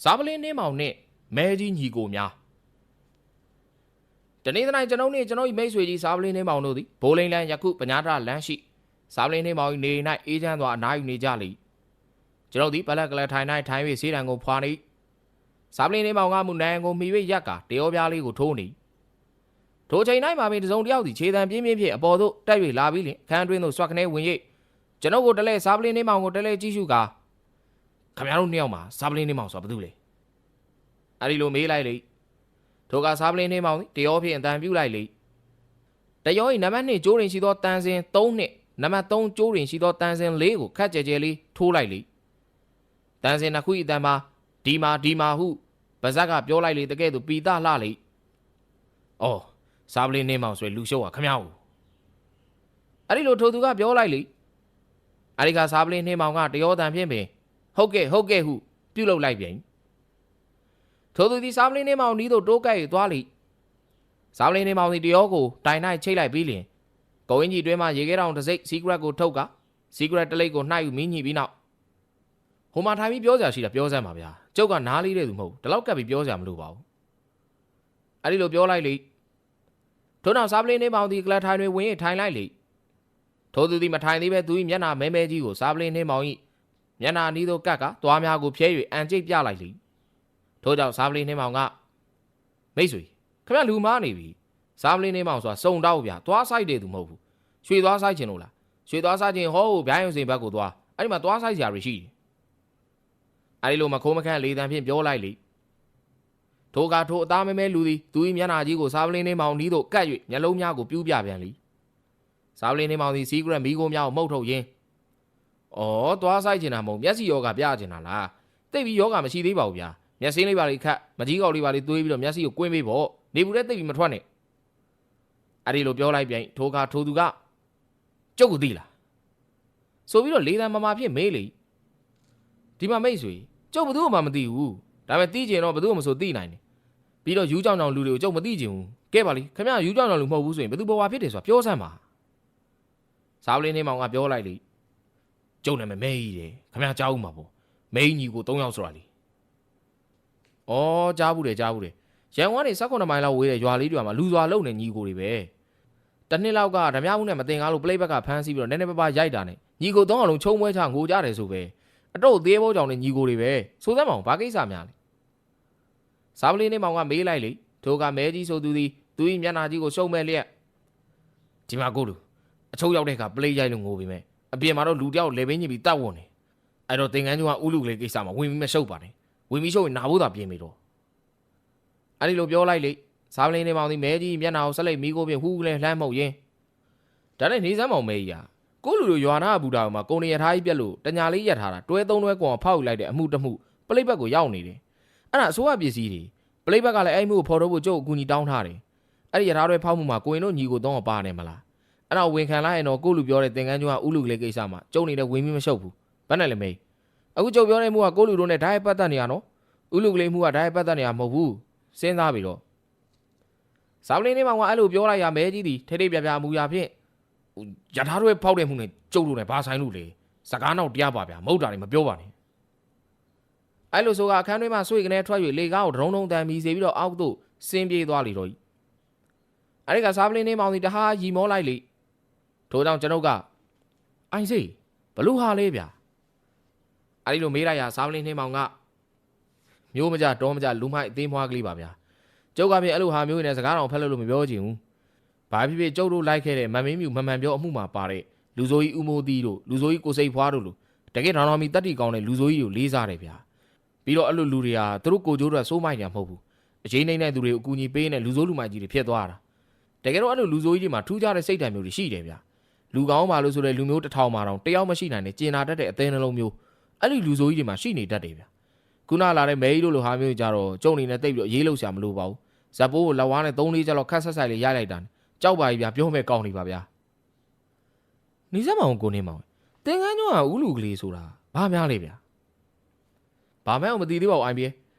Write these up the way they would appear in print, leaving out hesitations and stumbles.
ဇာပလင်းနှင်းမောင်နှင့်မဲကြီးညီကိုများတနေ့တိုင်းကျွန်ုပ်နှင့်ကျွန်ုပ်၏မိတ်ဆွေကြီးဇာပလင်းနှင်းမောင်တို့သည်ဘိုးလိန်လန်းယခုပညာတလမ်းရှိဇာပလင်းနှင်းမောင်၏နေ၌အေးချမ်းစွာအနားယူနေကြလေကျွန်ုပ်သည်ပလက်ကလထိုင်၌ထိုင်၍ဆေးတံကိုဖွာနေဇာပလင်းနှင်းမောင်ကမူနိုင်ကိုမှီ၍ရက်ကာတရောပြားလေးကိုထိုးနေထိုချိန်၌မှာပင်တစုံတယောက်သည်ခြေတံပြင်းပြင်းဖြင့်အပေါ်သို့တက်၍လာပြီးလျှင်ခန်းတွင်းသို့ဆွတ်ခနဲဝင်၍ကျွန်ုပ်ကိုတလဲဇာပလင်းနှင်းမောင်ကိုတလဲကြည့်ရှုကာခင်ဗျားတို့နှစ်ယောက်မှာဇာပလင်းနှင်းမောင်ဆိုတာဘာတူလဲအဲ့ဒီလိုမေးလိုက်လေထိုကဇာပလင်းနှင်းမောင်သည်တရောဖြင့်အတန်ပြုလိုက်လေတရော၏နံပါတ်2ကျိုးရင်ရှိသောတန်စင်3နှင့်နံပါတ်3ကျိုးရင်ရှိသောတန်စင်4ကိုခက်ကြဲကြဲလေးထိုးလိုက်လေတန်စင်နှစ်ခု၏အတန်မှာဒီမာဟုဗဇက်ကပြောလိုက်လေတကဲ့သို့ပီတာလှလေအော်ဇာပလင်းနှင်းမောင်ဆိုလူရှုပ်ဟာခမ ्या ကိုအဲ့ဒီလိုထိုသူကပြောလိုက်လေအဲ့ဒီကဇာပလင်းနှင်းမောင်ကတရောတန်ဖြင့်ပင်ဟုတ်ကဲ့ဟုပြုတ်လုလိုက်ပြန်ထိုသူသည်ဇာပလင်းနှင်းမောင်နီးသို့တိုးကပ်၍သွားလေဇာပလင်းနှင်းမောင်သည်တရောကိုတိုင်၌ချိတ်လိုက်ပြီးလျင်ကိုဝင်းကြီးတွင်မှရေခဲတောင်တစ်စိတ်စီကရက်ကိုထုတ်ကစီကရက်တလိပ်ကိုနှိုက်ယူမင်းညှိပြီးနောက်ဟိုမှာထိုင်ပြီးပြောစရာရှိတာပြောစမ်းပါဗျာကျုပ်ကနားလေးတဲ့သူမဟုတ်ဒီလောက်ကပ်ပြီးပြောစရာမလိုပါဘူးအဲ့ဒီလိုပြောလိုက်လေထို့နောက်ဇာပလင်းနှင်းမောင်သည်ကလတ်ထိုင်တွင်ဝင်၍ထိုင်လိုက်လေထိုသူသည်မထိုင်သေးပဲသူ၏မျက်နှာမဲကြီးကိုဇာပလင်းနှင်းမောင်၏မျက်နှာနီးသို့ကပ်ကသွားများကိုဖြဲ၍အန်ကျိတ်ပြလိုက်လေထို့ကြောင့်ဇာပလင်းနှင်းမောင်ကမိတ်ဆွေခင်ဗျလူမားနေပြီဇာပလင်းနှင်းမောင်ဆိုတာစုံတောက်ဗျာသွားဆိုင်တယ်သူမဟုတ်ဘူးရွှေသွားဆိုင်ချင်လို့လားရွှေသွားဆိုင်ချင်ဟောဗျိုင်းရုံစိန်ဘက်ကိုသွားအဲ့ဒီမှာသွားဆိုင်စရာတွေရှိတယ်အဲ့ဒီလိုမခိုးမခန့်လေတံဖြင့်ပြောလိုက်လေထိုကထိုအသားမဲလူသည်သူ၏မျက်နှာကြီးကိုဇာပလင်းနှင်းမောင်နီးသို့ကပ်၍မျက်လုံးများကိုပြူးပြပြန်လေဇာပလင်းနှင်းမောင်သည်စီးကရက်မီးကိုများကိုမှုတ်ထုတ်ရင်းအော်သွားဆိုင်ချင်တာမဟုတ်မျက်စိယောဂပြချင်တာလားသိပြီးယောဂမရှိသေးပါဘူးဗျာမျက်စင်းလေးပါလေးခတ်မကြီးကောက်လေးပါလေးသွေးပြီးတော့မျက်စိကိုကွင်းပေးဖို့နေဘူးတဲ့သိပြီးမထွက်နဲ့အဲ့ဒီလိုပြောလိုက်ပြန်ထိုသူကကျုပ်ကိုသိလားဆိုပြီးတော့လေတံမမာဖြစ်မေးလေဒီမှာမိတ်ဆွေကျုပ်ဘယ်သူမှမသိဘူးဒါပေမဲ့သိကျင်တော့ဘယ်သူမှမဆိုသိနိုင်တယ်ပြီးတော့ယူးကြောင်ကြောင်လူတွေကိုကျုပ်မသိကျင်ဘူးကဲပါလိခင်ဗျာယူးကြောင်ကြောင်လူမဟုတ်ဘူးဆိုရင်ဘယ်သူဘဝဖြစ်တယ်ဆိုတာပြောစမ်းပါဇာပလင်းနှင်းမောင်ကပြောလိုက်လေကျုပ်နာမည်မဲကြီးတယ်ခင်ဗျာကြားဦးမှာပေါ့မဲကြီးညီကို3ယောက်ဆိုတာလေအော်ကြားဘူးတယ်ရန်ကုန်ကနေ18မိုင်လောက်ဝေးတဲ့ရွာလေးတွေမှာလူစွာလုံနေညီကိုတွေပဲတနှစ်လောက်ကဓမြမှုနဲ့မတင်ကားလို့ပလိတ်ဘက်ကဖမ်းဆီးပြီးတော့နည်းနည်းပါးရိုက်တာနဲ့ညီကို3အောင်လုံးချုံပွဲချငိုကြတယ်ဆိုပဲအတော့သေးဘောကြောင့်နဲ့ညီကိုတွေပဲဆိုစမ်းမအောင်ဘာကိစ္စများလဲဇာပလင်းနှင်းမောင်ကမေးလိုက်လေထိုကမဲကြီးဆိုသူသည်သူ၏မျက်နှာကြီးကိုရှုံမဲ့လျက်ဒီမှာကိုလူအချုပ်ရောက်တဲ့အခါပလိတ်ရိုက်လို့ငိုပြီမဲ့အပြင်မှာတော့လူတယောက်လေပင်းညစ်ပြီးတတ်ဝွန်နေအဲ့တော့သင်္ကန်းကျွန်းကဥလူကလေးကိစ္စမှာဝင်ပြီးမရှုပ်ပါနဲ့ဝင်ပြီးရှုပ်ရင်နာဖို့သာပြင်ပြီတော့အဲ့ဒီလိုပြောလိုက်လေဇာပလင်းနှင်းမောင်သည်မဲကြီးမျက်နှာကိုဆက်လိုက်မိကိုဖြင့်ဟူးလဲလှမ်းမှုတ်ရင်းဒါနဲ့နေစမ်းမောင်မဲကြီးဟာကိုလူတို့ရွာနာဘူတာမှာကုံနေရထားကြီးပြက်လို့တညာလေးရက်ထားတာတွဲ3တွဲကောင်ဖောက်ယူလိုက်တဲ့အမှုတမှုပလိတ်ဘက်ကိုရောက်နေတယ်အဲ့ဒါအစိုးရပစ္စည်းတွေပလိတ်ဘက်ကလည်းအဲ့မှုကိုဖော်ထုတ်ဖို့ကျုပ်အကူအညီတောင်းထားတယ်အဲ့ဒီရထားတွဲဖောက်မှုမှာကိုရင်တို့ညီကိုတော့ပါနေမလားအဲ့တော့ဝင်ခံလိုက်ရင်တော့ကိုလူပြောတဲ့သင်္ကန်းကျွန်းကဥလူကလေးကိစ္စမှာကျုံနေတဲ့ဝင်ပြီးမရှုပ်ဘူးဘယ်နဲ့လဲမေးအခုကျုပ်ပြောတဲ့မှုကကိုလူတို့နဲ့ဓာတ်ရိုက်ပတ်သက်နေရနော်ဥလူကလေးမှုကဓာတ်ရိုက်ပတ်သက်နေရမဟုတ်ဘူးစဉ်းစားပြီးတော့ဇာပလင်းနှင်းမောင်ကအဲ့လိုပြောလိုက်ရမဲကြီးသည်ထိထိပြပြမူရဖြင့်ရထားတွဲဖောက်တဲ့မှုနဲ့ကျုပ်တို့နဲ့ဘာဆိုင်လို့လဲစကားနောက်တရားပါဗျာမဟုတ်တာတွေမပြောပါနဲ့အဲ့လိုဆိုကအခန်းတွင်းမှာဆွေကနေထွက်၍လေကားကိုဒရုံးတန်မီစေပြီးတော့အောက်သို့ဆင်းပြေးသွားလေတော့ဤအဲ့ဒီကဇာပလင်းနှင်းမောင်သည်တဟာရီမောလိုက်လေထို့ကြောင့်ကျွန်ုပ်ကအိုင်စိဘလူဟာလေးဗျာအဲ့ဒီလိုမေးလိုက်ရဇာပလင်းနှင်းမောင်ကမျိုးမကြတောမကြလူမိုက်အသေးမွားကလေးပါဗျာကျုပ်ကပြင်အဲ့လိုဟာမျိုးနဲ့စကားတော်ဖက်လို့မပြောချင်ဘူးဘာဖြစ်ဖြစ်ကျုပ်တို့လိုက်ခဲ့တဲ့မမင်းမြူမမှန်ပြောအမှုမှာပါတဲ့လူဆိုကြီးဦးမိုးသီးတို့လူဆိုကြီးကိုစိတ်ဖွားတို့လိုတကယ်တော်တော်မီတက်တီကောင်းတဲ့လူဆိုကြီးကိုလေးစားတယ်ဗျာပြီးတော့အဲ့လိုလူတွေဟာသူတို့ကိုကျိုးတွေစိုးမိုက်နေမှာမဟုတ်ဘူးအရေးနေတဲ့သူတွေကိုအကူအညီပေးနေလူဆိုးလူမိုက်ကြီးတွေဖြစ်သွားတာတကယ်တော့အဲ့လိုလူဆိုးကြီးတွေမှာထူးခြားတဲ့စိတ်ဓာတ်မျိုးတွေရှိတယ်ဗျာလူကောင်းပါလို့ဆိုတဲ့လူမျိုး1000မှာတောင်တယောက်မရှိနိုင်တဲ့ကျင်နာတတ်တဲ့အသေးနှလုံးမျိုးအဲ့ဒီလူဆိုးကြီးတွေမှာရှိနေတတ်တယ်ဗျာခုနလာတဲ့မဲကြီးတို့လိုဟာမျိုးကြတော့ကျုံနေနဲ့တိတ်ပြီးတော့ရေးလို့ဆရာမလိုပါဘူးဇက်ပိုးကိုလက်ဝါးနဲ့3-4ချက်လောက်ခတ်ဆက်ဆိုင်လေးရိုက်လိုက်တာကြောက်ပါပြီဗျာပြောမဲ့ကောင်းနေပါဗျာနေစမ်းမအောင်ကိုနေမောင်သင်္ကန်းကျွန်းကဥလူကလေးဆိုတာဘာများလဲဗျာဘာမှမသိသေးပါဘူးအိုင်ပြေ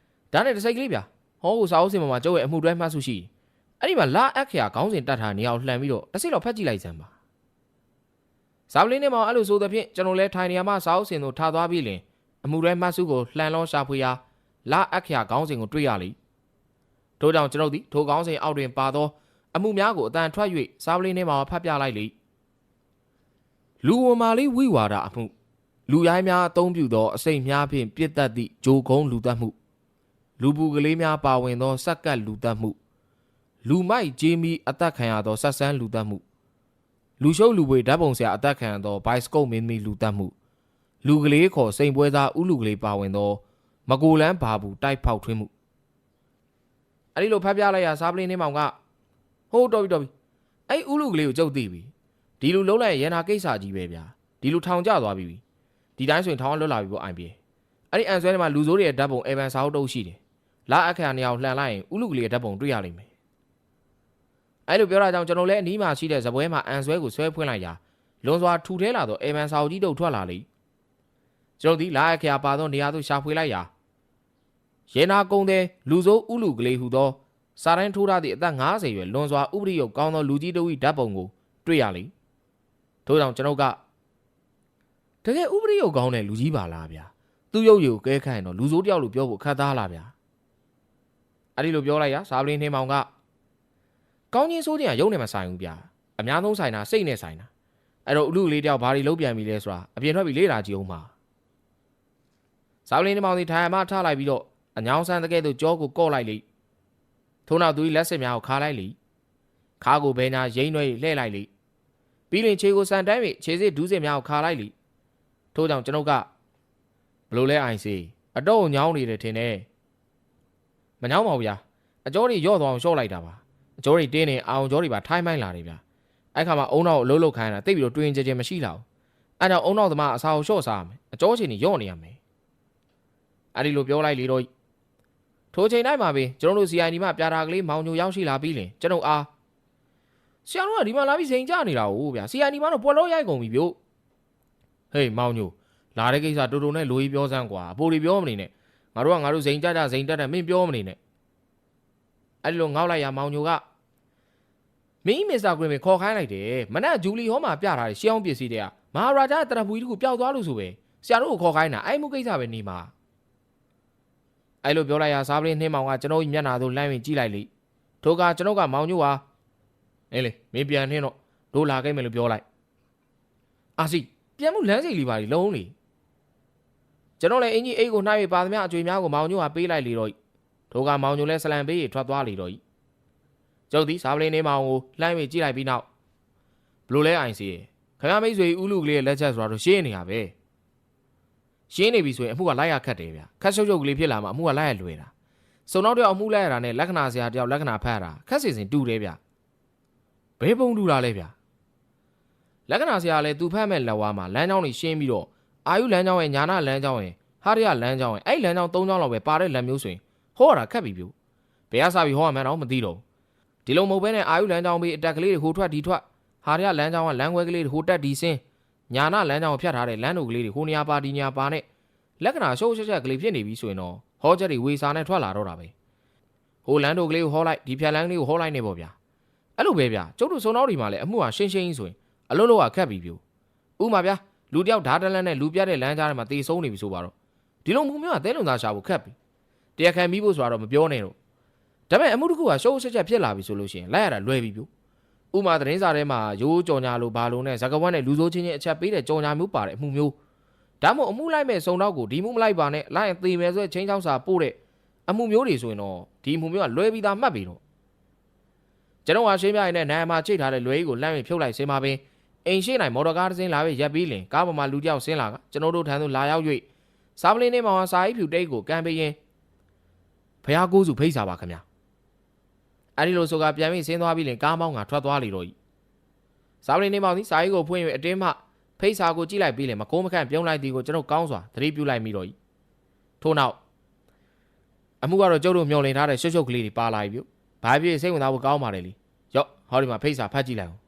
ဒါနဲ့တစ်စိတ်ကလေးဗျာဟောကိုစာအုပ်စင်မှာကျုပ်ရဲ့အမှုတွဲမှတ်စုရှိအဲ့ဒီမှာလာအခရာခေါင်းစဉ်တတ်ထားနေအောင်လှန်ပြီးတော့တစ်စိတ်လောက်ဖတ်ကြည့်လိုက်စမ်းပါဇာပလင်းနဲ့မောင်အဲ့လိုဆိုသဖြင့်ကျွန်တော်လဲထိုင်နေရမှာစာအုပ်စင်တို့ထားသွားပြီးလင်အမှုတွဲမှတ်စုကိုလှန်လောရှာဖွေရာ လာအခရာခေါင်းစဉ်ကိုတွေ့ရလေထို့ကြောင့်ကျွန်ုပ်သည်ထိုခေါင်းစဉ်အောက်တွင်ပါသောအမှုများကိုအတန်ထွက်၍စာပလင်းထဲမှဖတ်ပြလိုက်လေလူဝမာလေးဝိဝါဒအမှုလူရိုင်းများအသုံးပြုသောအစိမ့်များဖြင့်ပြစ်တတ်သည့်ဂျိုကုန်းလူသက်မှုလူပူကလေးများပါဝင်သောစက်ကပ်လူသက်မှုလူမိုက်ဂျေမီအသက်ခံရသောဆက်ဆန်းလူသက်မှုလူရှုပ်လူပွေဓာတ်ပုံဆရာအသက်ခံရသောဘိုက်စကုတ်မင်းသမီးလူသက်မှုလူကလေးခေါ်စိန်ပွဲသားဥလူကလေးပါဝင်သောမကိုလန်းဘာဘူးတိုက်ဖောက်ထွင်းမှုအဲ့ဒီလိုဖတ်ပြလိုက်ရစာပလင်းနှင်းမောင်ကဟိုးတော်ပြီအဲ့ဥလူကလေးကိုကြုတ်သိပြီဒီလူလုံးလိုက်ရန်နာကိစ္စကြီးပဲဗျာဒီလူထောင်ကျသွားပြီဒီတိုင်းဆိုရင်ထောင်လွတ်လာပြီပေါ့အိုင်ပြေအဲ့ဒီအန်ဆွဲထဲမှာလူဆိုးတွေရဲ့ဓာတ်ပုံအေဗန်စာအုပ်တုပ်ရှိတယ်လာအခရာနေအောင်လှန်လိုက်ရင်ဥလူကလေးရဲ့ဓာတ်ပုံတွေ့ရလိမ့်မယ်အဲ့လိုပြောတာကြောင့်ကျွန်တော်လည်းအနီးမှာရှိတဲ့ဇပွဲမှာအန်ဆွဲကိုဆွဲဖွင့်လိုက်ရာလွန်စွာထူထဲလာသောအေဗန်စာအုပ်ကြီးတုပ်ထွက်လာလေကျွန်တော်ဒီလာအခရာပါသောနေရာသို့ရှာဖွေလိုက်ရာရေနာကုန်းတဲ့လူဆိုးဥလူကလေးဟူသောစာတန်းထိုးထားသည့်အသက်50ရွယ်လွန်စွာဥပဒေရုပ်ကောင်းသောလူကြီးတို့၏ဓာတ်ပုံကိုတွေ့ရလေထို့ကြောင့်ကျွန်တော်ကတကယ်ဥပဒေရုပ်ကောင်းတဲ့လူကြီးပါလားဗျာသူ့ရုပ်ရည်ကိုကဲခန့်ရင်တော့လူဆိုးတယောက်လိုပြောဖို့ခက်သားလားဗျာအဲ့ဒီလိုပြောလိုက်ရစာပလင်းနှင်းမောင်ကကောင်းချင်းဆိုးခြင်းကရုပ်နဲ့မဆိုင်ဘူးဗျာအများဆုံးဆိုင်တာစိတ်နဲ့ဆိုင်တာအဲ့တော့ဥလူကလေးတယောက်ဘာတွေလုပ်ပြန်ပြီလဲဆိုတာအပြင်ထွက်ပြီးလေ့လာကြည့်အောင်ပါစာပလင်းနှင်းမောင်ဒီထိုင်မှထားလိုက်ပြီးတော့အညောင်းဆန်းတကယ်တော့ကြောကိုကော့လိုက်လေထို့နောက်သူ၏လက်စစ်များကိုခါလိုက်လေခါကိုဘဲညာရိမ့်ရွဲလှဲ့လိုက်လေပြီးရင်ခြေကိုစံတန်း၍ခြေစစ်ဒူးစစ်များကိုခါလိုက်လေထို့ကြောင့်ကျွန်ုပ်ကဘလို့လဲအိုင်စီအတော့ညောင်းနေတယ်ထင်တယ်မညောင်းပါဘူးဗျာအကျော်တွေရော့သွားအောင်ရှော့လိုက်တာပါအကျော်တွေတင်းနေအောင်ကျော်တွေပါထိုင်းမိုင်းလာတယ်ဗျာအဲ့ခါမှာအုံနောက်ကိုလှုပ်လှုပ်ခိုင်းတာတိတ်ပြီးတော့တွင်ကြဲကြဲမရှိလာဘူးအဲ့ကြောင့်အုံနောက်သမားအစာကိုရှော့စားရမယ်အကျော်ချင်းတွေရော့နေရမယ်အဲ့ဒီလိုပြောလိုက်လေတော့ထိုချိန်တိုင်းမှာပဲကျွန်တော်တို့ CID မှာပြာတာကလေးမောင်ညိုရောက်ရှိလာပြီးလင်ကျွန်တော်အားဆရာတို့ကဒီမှာလာပြီးစိန်ကြနေတာဟုတ်ဗျာ CID မှာတော့ပွဲလို့ရိုက်ကုန်ပြီဗျို့ဟေးမောင်ညိုလာတဲ့ကိစ္စတူတူနဲ့လိုကြီးပြောစမ်းကွာအပိုတွေပြောမနေနဲ့ငါတို့စိန်ကြစိန်တက်မင်းပြောမနေနဲ့အဲ့ဒီလိုငေါက်လိုက်ရမောင်ညိုကမင်းမစ္စတာဂရင်းပဲခေါ်ခိုင်းလိုက်တယ်မနက်ဂျူလီဟောမှာပြထားတဲ့ရှေးအောင်ပစ္စည်းတွေကမဟာရာဂျာတရဖူကြီးတခုပျောက်သွားလို့ဆိုပဲဆရာတို့ကိုခေါ်ခိုင်းတာအဲ့မှုကိစ္စပဲနေမှာအဲ့လိုပြောလိုက်ရစားပလင်းနှင်းမောင်ကကျွန်တော်မျက်နှာသို့လှမ်းပြီးကြည့်လိုက်လေထိုကကျွန်တော်ကမောင်ညိုဟာအေးလေမင်းပြန်နှင်းတော့တို့လာခဲ့မယ်လို့ပြောလိုက်အာစီပြန်မှုလမ်းစိတ်လေးပါလုံးလေကျွန်တော်လည်းအင်ကြီးအိတ်ကိုနှိုက်ပြီးပါသမျှအကျွေများကိုမောင်ညိုဟာပေးလိုက်လေတော့ထိုကမောင်ညိုလည်းဆလံပေးရထွက်သွားလေတော့ကျုပ်သည်စားပလင်းနှင်းမောင်ကိုလှမ်းပြီးကြည့်လိုက်ပြီးနောက်ဘလို့လဲအိုင်စီခင်ဗျားမိတ်ဆွေဥလူကလေးရဲ့လက်ချက်ဆိုတော့ရှင်းနေတာပဲရှင်းနေပြီဆိုရင်အမှုကလိုက်ရခတ်တယ်ဗျာခက်ရှုပ်ရှုပ်ကလေးဖြစ်လာမှအမှုကလိုက်ရလွယ်တာစုံတော့တယောက်အမှုလိုက်ရတာနဲ့လက္ခဏာဆရာတယောက်လက္ခဏာဖတ်ရတာခက်စီစဉ်တူတယ်ဗျာဘယ်ပုံတူတာလဲဗျာလက္ခဏာဆရာလည်းသူဖတ်မဲ့လက်ဝါးမှာလမ်းကြောင်းတွေရှင်းပြီးတော့အာယုလမ်းကြောင်းရဲ့ညာနာလမ်းကြောင်းရဲ့ဟာရရလမ်းကြောင်းရဲ့အဲ့လမ်းကြောင်း၃ကြောင်းလောက်ပဲပါတဲ့လက်မျိုးဆိုရင်ဟောရတာခက်ပြီဗျို့ဘယ်ကစားပြီးဟောရမှန်းတော့မသိတော့ဒီလိုမဟုတ်ဘဲနဲ့အာယုလမ်းကြောင်းပြီးအတက်ကလေးတွေဟိုထွက်ဒီထွက်ဟာရရလမ်းကြောင်းကလမ်းခွဲကလေးတွေဟိုတက်ဒီဆင်းညာနာလမ်းကြောင်းကိုဖြတ်ထားတဲ့လမ်းတို့ကလေးတွေဟိုနေရာပါဒီနေရာပါနဲ့လက္ခဏာရှုပ်ရှက်ကလေးဖြစ်နေပြီဆိုရင်တော့ဟောချက်တွေဝေစာနဲ့ထွက်လာတော့တာပဲဟိုလမ်းတို့ကလေးကိုဟောလိုက်ဒီဖြတ်လမ်းကလေးကိုဟောလိုက်နေပေါ့ဗျာအဲ့လိုပဲဗျာကျုပ်တို့စုံတော်ဒီမှာလည်းအမှုဟာရှင်းရှင်းကြီးဆိုရင်အလုံးလုံးကခက်ပြီပြို့ဥမာဗျာလူတယောက်ဓာတ်တလန်းနဲ့လူပြတ်တဲ့လမ်းကြားထဲမှာတေဆုံးနေပြီဆိုပါတော့ဒီလိုမှုမျိုးကသဲလုံသားရှာဖို့ခက်ပြီတရားခံပြီးဖို့ဆိုတော့မပြောနဲ့တော့ဒါပေမဲ့အမှုတစ်ခုကရှုပ်ရှက်ချက်ဖြစ်လာပြီဆိုလို့ရှိရင်လိုက်ရတာလွယ်ပြီပြို့ဥမာသတင်းစာထဲမှာရိုးကြော်ညာလိုဘာလို့နဲ့ဇကဝတ်နဲ့လူဆိုးချင်းချင်းအချက်ပေးတဲ့ကြော်ညာမျိုးပါတဲ့အမှုမျိုးဒါမှမဟုတ်အမှုလိုက်မဲ့စုံတော့ကိုဒီမှုမလိုက်ပါနဲ့လိုက်ရင်သေမယ်ဆိုတဲ့ချင်းချောင်းစာပို့တဲ့အမှုမျိုးတွေဆိုရင်တော့ဒီမှုမျိုးကလွယ်ပြီးသားမှတ်ပြီတော့ကျွန်တော်ဟာရှင်းပြရင်နဲ့နိုင်မှာချိတ်ထားတဲ့လွယ်ကြီးကိုလှမ်းပြီးဖြုတ်လိုက်စင်းပါပင်အိမ်ရှိနိုင်မော်တော်ကားတစ်စင်းလာပြီးရပ်ပြီးလင်ကားပေါ်မှာလူတယောက်ဆင်းလာကကျွန်တော်တို့ထံသို့လာရောက်၍စားပလင်းနဲ့မောင်ဟာစာအိပ်ဖြူတိတ်ကိုကန်ပေးရင်ဖះကိုးစုဖိတ်စာပါခင်ဗျာအဲ့ဒီလိုဆိုကပြန်ပြီးဆင်းသွားပြီးလင်ကားမောင်းကထွက်သွားလေတော့ဤစားပလင်းနဲ့မောင်သည်စာအိပ်ကိုဖွင့်၍အတင်းမှဖိတ်စာကိုကြည့်လိုက်ပြီးလင်မကုန်းမခန့်ပြုံးလိုက်သည်ကိုကျွန်တော်ကောင်းစွာသတိပြုလိုက်မိတော့ဤထို့နောက်အမှုကတော့ကျုပ်တို့မျောလင်ထားတဲ့ရှုပ်ရှုပ်ကလေးတွေပါလာပြီဗျဘာဖြစ်စိတ်ဝင်စားဖို့ကောင်းပါတယ်လीရော့ဟောဒီမှာဖိတ်စာဖတ်ကြည့်လိုက်အောင်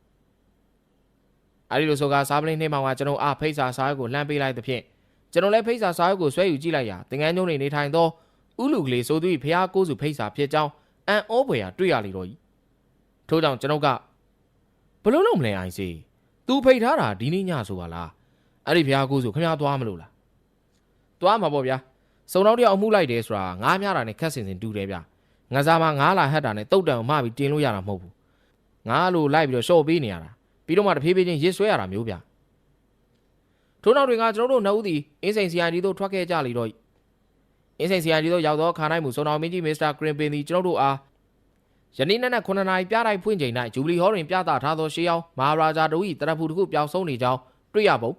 အဲ့ဒီလိုဆိုကစားပလင်းနှင်းမောင်ကကျွန်တော်အားဖိတ်စာစာရွက်ကိုလှမ်းပေးလိုက်သဖြင့်ကျွန်တော်လည်းဖိတ်စာစာရွက်ကိုဆွဲယူကြည့်လိုက်ရာသင်္ကန်းကျုံးနေထိုင်သောဥလူကလေးဆိုသူ၏ဖះကိုးစုဖိတ်စာဖြစ်ကြောင်းအန်ဩဖွယ်ရာတွေ့ရလေတော့ဤထို့ကြောင့်ကျွန်တော်ကဘလို့လုံးမလဲအိုင်စီသူဖိတ်ထားတာဒီနေ့ညဆိုပါလားအဲ့ဒီဖះကိုးစုခင်ဗျားသွားမလို့လားသွားမှာပေါ့ဗျာ စုံတော့တယောက်အမှုလိုက်တယ်ဆိုတာငါးများတာနဲ့ခက်စင်စင်တူတယ်ဗျငါစားမှာငါးလာဟက်တာနဲ့တုတ်တံကိုမှပြီးတင်လို့ရတာမဟုတ်ဘူးငါလိုလိုက်ပြီးတော့ရှော့ပေးနေရတာပြီးတော့မှတဖြည်းဖြည်းချင်းရစ်ဆွဲရတာမျိုးဗျထို့နောက်တွေကကျွန်တော်တို့နှစ်ဦးသည်အင်းစိန် CID တို့ထွက်ခဲ့ကြလေတော့အင်းစိန် CID တို့ရောက်သောခါတိုင်းမူစုံတော်မင်းကြီးမစ္စတာကရင်ပင်သည်ကျွန်တော်တို့အားယနေ့နက်9 နာရီပြတိုင်းဖွင့်ချိန်၌ဂျူဘလီဟောတွင်ပြသထားသောရှေးအောင်မဟာရာဇာတို့၏တရဖူတစ်ခုပျောက်ဆုံးနေကြောင်းတွေ့ရပုံ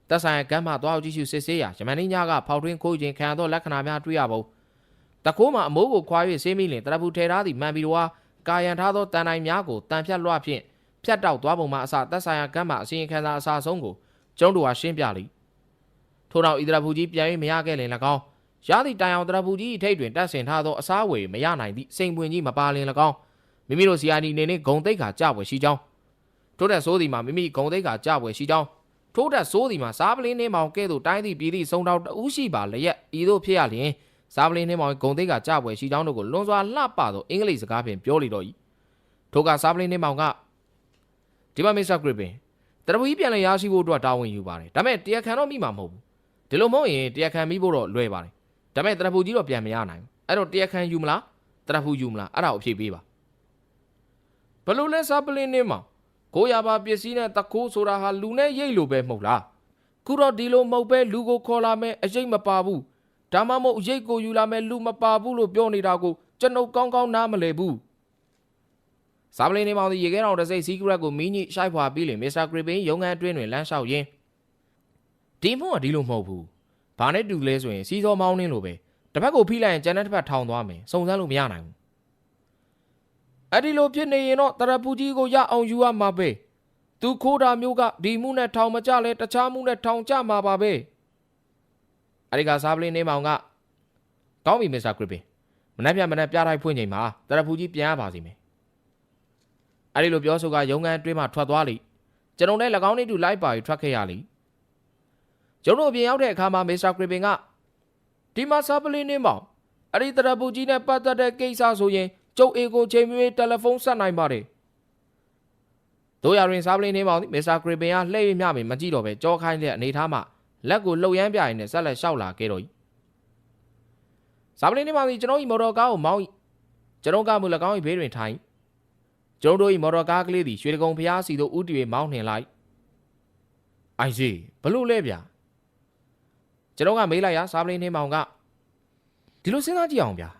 သက်ဆိုင်ရာကမ်းမှသွားကြည့်ရှုစစ်ဆေးရာယမန်င်းညကဖောက်ထွင်းခိုးခြင်းခံရသောလက္ခဏာများတွေ့ရပုံတခိုးမှာအမိုးကိုခွာ၍ဆေးမိလင်တရဖူထဲထားသည့်မှန်ပြီးတော့ကာယံထားသောတန်တိုင်များကိုတန်ဖြတ်လွှတ်ဖြင့်ဖြတ်တောက်သွားပုံမှာအစသက်ဆိုင်ရာကမ်းမှအစီရင်ခံစာအစာဆုံးကိုကျုံးတို့အားရှင်းပြလိထို့နောက်ဤတရဖူကြီးပြန်၍မရခဲ့လင်၎င်းရသည့်တိုင်အောင်တရဖူကြီးထိတ်တွင်တက်ဆင်ထားသောအစားအဝယ်မရနိုင်သည့်စိန်ပွင့်ကြီးမပါလင်၎င်းမိမိတို့ CID နေနှင့်ဂုံတိတ်ခါကြွယ်ရှိကြောင်းထို့တဲ့ဆိုးသည်မှာမိမိဂုံတိတ်ခါကြွယ်ရှိကြောင်းထို့တဲ့ဆိုးသည်မှာစားပလင်းနှင်းမောင်ကဲ့သို့တိုင်းသည့်ပြည်သည့်စုံတော်တဦးရှိပါလျက်ဤသို့ဖြစ်ရလျင်စားပလင်းနှင်းမောင်ဂုံတိတ်ခါကြွယ်ရှိကြောင်းတို့ကိုလွန်စွာလှပသောအင်္ဂလိပ်စကားဖြင့်ပြောလေတော့၏ထို့ကစားပလင်းနှင်းမောင်ကဒီမှာမစ္စတာဂရစ်ပင်တရဖူကြီးပြန်လည်ရရှိဖို့အတွက်တာဝန်ယူပါတယ်ဒါပေမဲ့တရားခံတော့မိမှာမဟုတ်ဘူးဒီလိုမဟုတ်ရင်တရားခံမိဖို့တော့လွယ်ပါတယ်ဒါပေမဲ့တရဖူကြီးတော့ပြန်မရနိုင်ဘူးအဲ့တော့တရားခံယူမလားတရဖူယူမလားအဲ့ဒါကိုအဖြေပေးပါဘလို့လဲစားပလင်းနှင်းမောင်ကိုရပါပစ္စည်းနဲ့တခိုးဆိုတာဟာလူနဲ့ရိတ်လို့ပဲမဟုတ်လားခုတော့ဒီလိုမဟုတ်ပဲလူကိုခေါ်လာမယ်အရေးမပါဘူးဒါမှမဟုတ်ရိတ်ကိုယူလာမယ်လူမပါဘူးလို့ပြောနေတာကိုကျွန်ုပ်ကောင်းကောင်းနားမလည်ဘူးစားပလင်းနှင်းမောင်ဒီရေခဲတော်တစ်စိတ်စီးကရက်ကိုမင်းကြီးရှိုက်ဖွာပြီးလေမစ္စတာဂရစ်ပင်ရုံးခန်းအတွင်းတွင်လမ်းလျှောက်ရင်းဒီမို့ကဒီလိုမဟုတ်ဘူးဘာနဲ့တူလဲဆိုရင်စီးစောမောင်းနှင်းလိုပဲတစ်ဖက်ကိုဖိလိုက်ရင်ကျန်တဲ့တစ်ဖက်ထောင်သွားမယ်စုံစမ်းလို့မရနိုင်ဘူးအဲ့ဒီလိုဖြစ်နေရင်တော့တရပူကြီးကိုရအောင်ယူရမှာပဲသူခိုးတာမျိုးကဒီမှုနဲ့ထောင်မကြလဲတခြားမှုနဲ့ထောင်ကြမှာပါပဲအဲ့ဒီကစားပလင်းနှင်းမောင်ကတောင်းပြီမစ္စတာဂရစ်ပင်မနှက်ပြပြတိုင်းဖွင့်ချိန်မှာတရပူကြီးပြန်ရပါစီမယ်အဲ့ဒီလိုပြောဆိုကရုံးခန်းအတွင်းမှာထွက်သွားလိကျွန်တော်လည်း၎င်းနဲ့တူလိုက်ပါပြီးထွက်ခဲ့ရလိကျွန်တော်အပြင်ရောက်တဲ့အခါမှာမစ္စတာဂရစ်ပင်ကဒီမှာစားပလင်းနှင်းမောင်အဲ့ဒီတရပူကြီးနဲ့ပတ်သက်တဲ့ကိစ္စဆိုရင်ကျုပ်အေကိုချိန်မွေးတယ်လီဖုန်းဆက်နိုင်ပါတယ်တို့ရရင်စားပလင်းနှင်းမောင်မစ္စတာဂရစ်ပင်ကလှည့်ရမြမယ်မကြည့်တော့ပဲကြောခိုင်းတဲ့အနေထားမှာလက်ကိုလှုပ်ရမ်းပြရင်းနဲ့ဆက်လက်လျှောက်လာခဲ့တော့၏စားပလင်းနှင်းမောင်ကျွန်တော်ဤမော်တော်ကားကိုမောင်း၏ကျွန်တော်ကမှ၎င်း၏ဘေးတွင်ထိုင်ကျွန်တော်တို့ဤမော်တော်ကားကလေးသည်ရွှေတကုံဖျားစီသို့ဥတီမောင်းနှင်လိုက်အိုင်စီဘလို့လဲဗျာကျွန်တော်ကမေးလိုက်ရစားပလင်းနှင်းမောင်ကဒီလိုစဉ်းစားကြည့်အောင်ဗျာ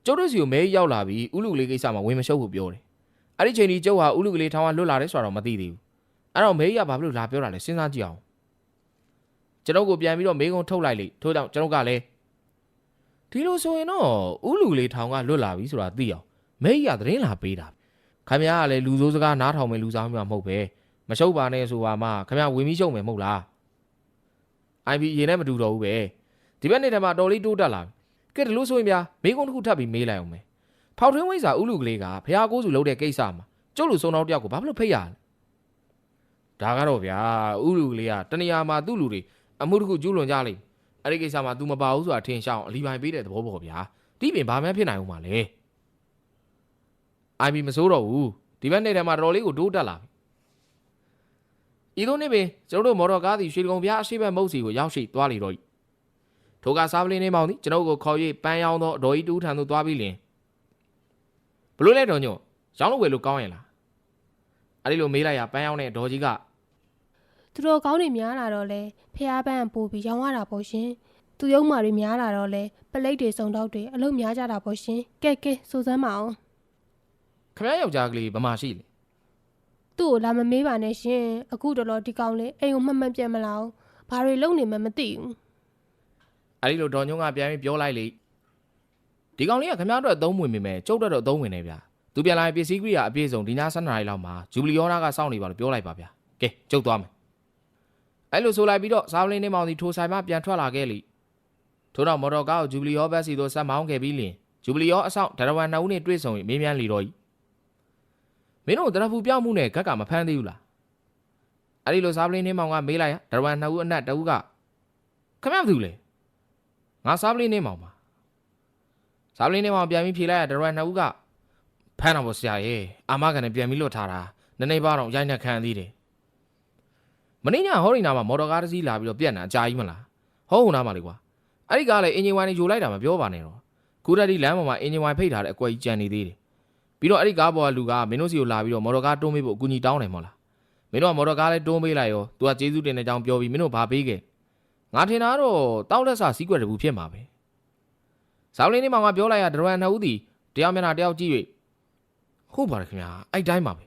ကျုပ်တို့စီကိုမဲရောက်လာပြီးဥလူကလေးကိစ္စမှာဝင်မရှုပ်ဘူးပြောတယ်အဲ့ဒီချိန်ဒီကျုပ်ဟာဥလူကလေးထောင်ကလွတ်လာတယ်ဆိုတော့မသိသေးဘူးအဲ့တော့မဲရဘာလို့လာပြောတာလဲစဉ်းစားကြည့်အောင်ကျွန်တော်ကိုပြန်ပြီးတော့မေးခွန်းထုတ်လိုက်လေထို့ကြောင့်ကျွန်တော်ကလည်းဒီလိုဆိုရင်တော့ဥလူကလေးထောင်ကလွတ်လာပြီဆိုတာသိအောင်မဲရသတင်းလာပေးတာခင်ဗျားကလည်းလူဆိုးစကားနားထောင်မယ်လူဆောင်မှာမဟုတ်ပဲမရှုပ်ပါနဲ့ဆိုပါမှခင်ဗျားဝင်ပြီးရှုပ်မယ်မဟုတ်လားအိုင်ဘီရေနဲ့မတူတော့ဘူးပဲဒီဘက်နေ့တည်းမှာတော်လေးတိုးတက်လာကဲဒီလိုဆိုရင်ဗျာမေးခွန်းတစ်ခုထပ်ပြီးမေးလိုက်အောင်မယ်ဖောက်ထွင်းဝိဇ္ဇာဥလူကလေးကဖះကိုးစုလုပ်တဲ့ကိစ္စမှာကျုပ်လူစုံတော်တယောက်ကိုဘာလို့ဖိတ်ရလဲဒါကတော့ဗျာဥလူကလေးကတနေရာမှာသူ့လူတွေအမှုတစ်ခုကျူးလွန်ကြလိမ့်အဲ့ဒီကိစ္စမှာ तू မပါဘူးဆိုတာထင်ရှားအောင်အလီပိုင်ပေးတဲ့သဘောပေါ့ဗျာဒီပြင်ဘာမှဖြစ်နိုင်ဦးမှာလဲအိုင်ဘီမစိုးတော့ဘူးဒီဘက်နေ့တည်းမှာတော်လေးကိုတိုးတက်လာပြီဤသို့နေ့ပင်ကျွန်တော်တို့မော်တော်ကားသည်ရွှေကုံပြားအရှိဘက်မုတ်စီကိုရောက်ရှိသွားလေတော့၏ထိုကစားပလင်းနှင်းမောင်သည်ကျွန်တော်ကိုခေါ်၍ပန်းရောင်းသောအတော်ကြီးတူးထန်သို့သွားပြီးလင်ဘလို့လဲတော်ညို့ရောင်းလို့ဝယ်လို့ကောင်းရင်လားအဲ့ဒီလိုမေးလိုက်ရပန်းရောင်းတဲ့ဒေါ်ကြီးကသူတို့ကောင်းနေများလာတော့လဲဖះပန်းပို့ပြီးရောင်းရတာပေါ့ရှင်သူရုံမာတွေများလာတော့လဲပလိတ်တွေစုံတော့တွေအလုံးများကြတာပေါ့ရှင်ကဲစိုးစမ်းမအောင်ခမရယောက်ျားကလေးဗမာရှိလေသူ့ကိုလာမမေးပါနဲ့ရှင်အခုတော်ဒီကောင်လေးအိမ်ကိုမှတ်ပြန်မလာဘူးဘာတွေလုပ်နေမှမသိဘူးအဲ့ဒီလိုဒေါ်ညုံကပြန်ပြီးပြောလိုက်လေဒီကောင်လေးကခမရတို့အသုံးဝင်မိမယ်ကျုပ်တို့တော့အသုံးဝင်နေဗျာသူပြန်လာရင်ပစ္စည်းကိရိယာအပြည့်စုံဒီည7 နာရီလောက်မှာဂျူဘလီယောနာကစောင့်နေပါလို့ပြောလိုက်ပါဗျာကဲကျုပ်သွားမယ်အဲ့လိုဆိုလိုက်ပြီးတော့စားပလင်းနှင်းမောင်စီထိုဆိုင်မှပြန်ထွက်လာခဲ့လေထို့နောက်မော်တော်ကားကိုဂျူဘလီယောဘက်စီသို့ဆက်မောင်းခဲ့ပြီးလင်ဂျူဘလီယောအဆောင်ဒရဝမ်2ဦးနဲ့တွေ့ဆုံပြီးမေးမြန်းလီတော့မင်းတို့တရဖူပြောက်မှုနဲ့ဂက်ကမဖမ်းသေးဘူးလားအဲ့ဒီလိုစားပလင်းနှင်းမောင်ကမေးလိုက်ရဒရဝမ်2ဦးအနက်တဦးကခမရဘူးလေငါစားပလင်းနှင်းမောင်ပါစားပလင်းနှင်းမောင်ပြန်ပြီးဖြေလိုက်ရဒရဝမ်2ဦးကဖမ်းတော့ဗောဆရာရဲ့အာမခံနဲ့ပြန်ပြီးလွတ်ထားတာနည်းနည်းပါတော့ရိုက်နှက်ခံသေးတယ်မင်းညဟောရီနာမှာမော်တော်ကားတစ်စီးလာပြီးတော့ပြက်နာအကြာကြီးမလားဟောဟိုနာမှာလေကွာ အဲ့ဒီကားလည်းအင်ဂျင်ဝိုင်တွေယူလိုက်တာမပြောပါနဲ့တော့ခုတည်းဒီလမ်းပေါ်မှာအင်ဂျင်ဝိုင်ဖိတ်ထားတဲ့အကွက်ကြီးကြံနေသေးတယ်ပြီးတော့အဲ့ဒီကားပေါ်ကလူကမင်းတို့စီကိုလာပြီးတော့မော်တော်ကားတွန်းပေးဖို့အကူအညီတောင်းတယ်မဟုတ်လားမင်းတို့ကမော်တော်ကားလည်းတွန်းပေးလိုက်ရောသူကကျေးဇူးတင်တဲ့အကြောင်းပြောပြီးမင်းတို့ဘာပေးခဲ့ငါထင်တာတော့တောက်လက်စာစီးကွက်တပူဖြစ်မှာပဲဇောင်းလင်းနေမောင်ကပြောလိုက်ရဒရဝမ်နှစ်ဦးသည်တယောက်မျက်နှာတယောက်ကြည့်၍ဟုတ်ပါတယ်ခင်ဗျာအဲ့တိုင်းပါပဲဒါ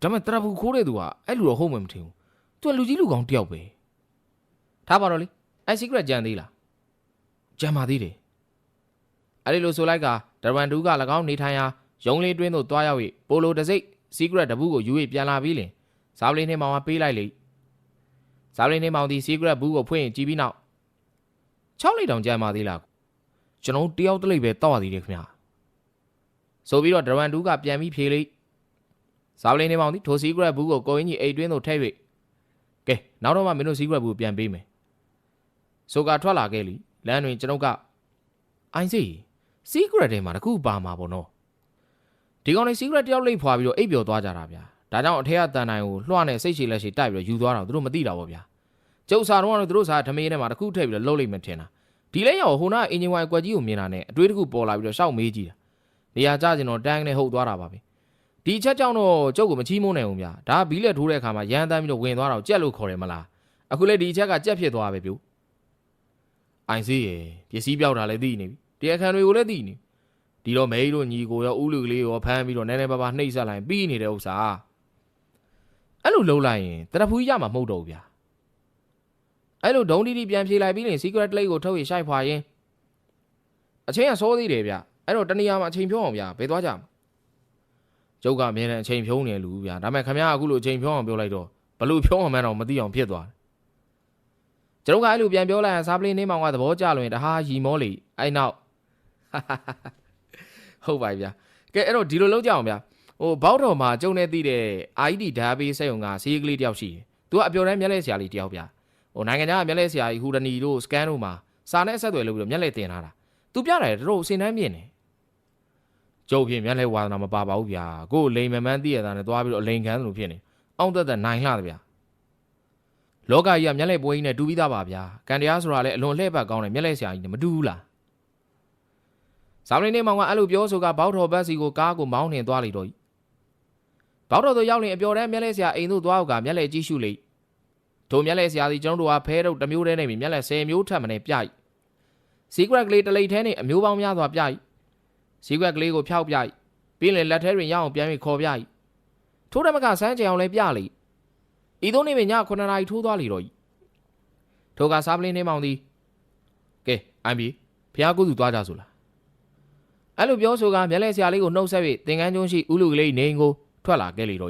ပေမဲ့တရဘူးခိုးတဲ့သူကအဲ့လူတော့ဟုတ်မှမထင်ဘူးသူကလူကြီးလူကောင်းတယောက်ပဲထားပါတော့လေအဲ့ secret ကြံသေးလားကြံပါသေးတယ်အဲ့ဒီလိုဆိုလိုက်ကဒရဝမ်တူက၎င်းနေထိုင်ရာရုံးလေးတွင်းသို့တွားရောက်၍ပိုလိုတစိတ် secret တပူကိုယူ၍ပြန်လာပြီးလင်ဇောင်းလင်းနေမောင်ကပေးလိုက်လေဇောင်းလင်းနေမောင်ဒီ secret ဘူးကိုဖွင့်ကြည့်ပြီးနောက်6လိပ်တောင်ကြံပါသေးလားကျွန်တော်တယောက်တလိပ်ပဲတောက်ရသေးတယ်ခင်ဗျာဆိုပြီးတော့ဒရဝမ်တူကပြန်ပြီးဖြေလိုက်ဇောင်းလင်းနေမောင်ဒီထို secret ဘူးကိုကိုင်းကြီးအိတ်တွင်းသို့ထည့်၍ကဲနောက်တော့မှမင်းတို့ secret ဘူးကိုပြန်ပေးမယ်ဆိုကထွက်လာခဲ့လီလမ်းတွင်ကျွန်ုပ်ကအိုင်စီ secret ထဲမှာတခုပါမှာပေါ့နော်ဒီကောင်လေး secret တယောက်လိပ်ဖွာပြီးတော့အိပ်ပျော်သွားကြတာဗျာဒါကြောင့်အထက်ကတန်တိုင်းကိုလွှနဲ့စိတ်ရှည်လက်ရှည်တိုက်ပြီးတော့ယူသွားတော့သူတို့မသိတာပေါ့ဗျာကျုပ်စာတော့သူတို့စာဓမေးထဲမှာတခုထည့်ပြီးတော့လှုပ်လိုက်မှထင်တာဒီလဲရောက်ဟိုနာအင်ဂျင်ဝိုင်ကွက်ကြီးကိုမြင်တာနဲ့အတွေးတခုပေါ်လာပြီးတော့ရှောက်မေးကြည့်တာနေရာကျကျင်တော့တန်းနဲ့ဟုတ်သွားတာပါပဲဒီချက်ကြောင့်တော့ကျုပ်ကိုမချီးမုန်းနိုင်ဘူးဗျာဒါဘီးလက်ထိုးတဲ့အခါမှာရန်တမ်းပြီးတော့ဝင်သွားတော့ကြက်လို့ခေါ်တယ်မလားအခုလေဒီချက်ကကြက်ဖြစ်သွားပဲပြိုအိုင်စီးရယ်ပစ္စည်းပြောက်တာလည်းသိနေပြီတရားခံတွေကိုလည်းသိနေဒီတော့မဲကြီးတို့ညီကိုရောဥလူကလေးရောဖမ်းပြီးတော့နည်းနည်းပါးပါးနှိပ်စက်လိုက်ပြီးနေတဲ့ဥစ္စာအဲ့လိုလှုပ်လိုက်ရင်တရဖူးကြီးရမှာမဟုတ်တော့ဘူးဗျာအဲ့လိုဒုံတီတီပြန်ဖြေလိုက်ပြီးရင် secret လိပ်ကိုထုတ်ရရှိုက်ဖွာရင်အချိန်ကစောသေးတယ်ဗျအဲ့တော့တနေရာမှာအချိန်ဖြုံးအောင်ဗျာဘယ်သွားကြမှာကျုပ်ကအမြဲတမ်းအချိန်ဖြုံးနေလူဗျာဒါပေမဲ့ခင်ဗျားအခုလိုအချိန်ဖြုံးအောင်ပြောလိုက်တော့ဘလို့ဖြုံးအောင်မှန်းတော့မသိအောင်ဖြစ်သွားတယ်ကျွန်တော်ကအဲ့လိုပြန်ပြောလိုက်ရင်စားပလင်းနေမောင်ကသဘောကျလွင်တဟာရီမောလီအဲ့နောက်ဟုတ်ပါပြီဗျာကဲအဲ့တော့ဒီလိုလုပ်ကြအောင်ဗျာဟိုဘောက်တော်မှာကျုံနေသိတဲ့ ID database စက်ရုံကဈေးကလေးတယောက်ရှိတယ်သူကအပျော်တမ်းမျက်လဲဆရာလေးတယောက်ဗျာဟိုနိုင်ငံခြားကမျက်လဲဆရာကြီးဟူဒနီတို့ scan တို့မှာစာနဲ့အဆက်အသွယ်လုပ်ပြီးတော့မျက်လဲတင်ထားတာသူပြတယ်တော်တော်အစင်တန်းမြင့်တယ်ကျုပ်ဖြစ်မျက်လဲဝါသနာမပါပါဘူးဗျာကိုယ်လိန်မမှန်းသိရတာနဲ့သွားပြီးတော့အလိန်ခန်းလို့ဖြစ်နေအောင်သက်သက်နိုင်လှတယ်ဗျာလောကကြီးကမျက်လဲပွဲကြီးနဲ့တူပြီးသားပါဗျာကန်တရားဆိုတာလည်းအလွန်လှည့်ပတ်ကောင်းတယ်မျက်လဲဆရာကြီးနဲ့မတူဘူးလားဇောင်းလင်းနေမောင်ကအဲ့လိုပြောဆိုကဘောက်တော်ဘက်စီကိုကားကိုမောင်းနှင်သွားလိမ့်တော့ဘောက်တော်တို့ရောက်ရင်အပျော်တမ်းမျက်လဲဆရာအိမ်သို့သွားအောင်ကမျက်လဲကြည့်ရှုလိမ့်တို့မျက်လဲဆရာစီကျွန်တော်တို့ကဖဲတော့တစ်မျိုးတည်းနေပြီမျက်လဲ10မျိုးထပ်မနေပြိုက် secret ကလေးတစ်လိပ်ထဲနဲ့အမျိုးပေါင်းများစွာပြိုက် secret ကလေးကိုဖျောက်ပြိုက်ပြီးရင်လက်ထဲတွင်ရအောင်ပြန်ပြီးခေါ်ပြိုက်ထိုးတယ်မကစမ်းကြအောင်လဲပြလိမ့်ဤသို့နေမြည9နာရီထိုးသွားလိမ့်တော့ထိုကစားပလင်းနေမောင်သည်ကဲအိုင်ဘီဖျားကုသူသွားကြဆိုလားအဲ့လိုပြောဆိုကမျက်လဲဆရာလေးကိုနှုတ်ဆက်၍သင်္ကန်းကျွန်းရှိဥလူကလေးနေအိမ်ကိုထွက်လာခဲ့လေတော့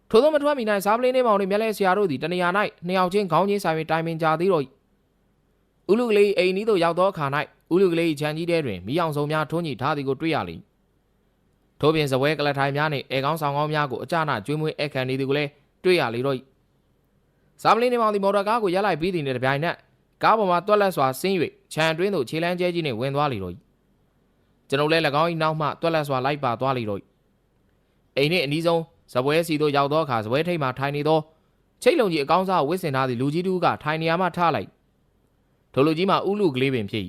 ထို့သောမထွက်မီ၌စားပလင်းနေမောင်နှင့်မျက်လဲဆရာတို့သည်တနေရာ၌နှစ်ယောက်ချင်းခေါင်းချင်းဆိုင်၍တိုင်ပင်ကြသေးတော့ဥလူကလေးအိမ်ဤသို့ရောက်သောအခါ၌ဥလူကလေးခြံကြီးထဲတွင်မိအောင်စုံများထွန်းညှိထားသည်ကိုတွေ့ရလိမ့်ထို့ပြင်စပွဲကလထိုင်များနှင့်အေကောင်းဆောင်ကောင်းများကိုအကြနာကျွေးမွေးအခမ်းနေသည်ကိုလည်းတွေ့ရလေတော့စားပလင်းနေမောင်သည်မော်တော်ကားကိုရပ်လိုက်ပြီးသည်နှင့်တပြိုင်နက်ကားပေါ်မှတွက်လက်စွာဆင်း၍ခြံတွင်းသို့ခြေလမ်းကျဲကြီးနှင့်ဝင်သွားလေတော့ကျွန်ုပ်လည်း၎င်း၏နောက်မှတွက်လက်စွာလိုက်ပါသွားလေတော့အိမ်နှင့်အနီးဆုံးစပွဲစီသို့ရောက်သောအခါစပွဲထိပ်မှထိုင်နေသောချိတ်လုံကြီးအကောင်းစားဝစ်စင်ထားသည့်လူကြီးတူကထိုင်နေရာမှထားလိုက်ထိုလူကြီးမှဥလူကလေးပင်ဖြစ်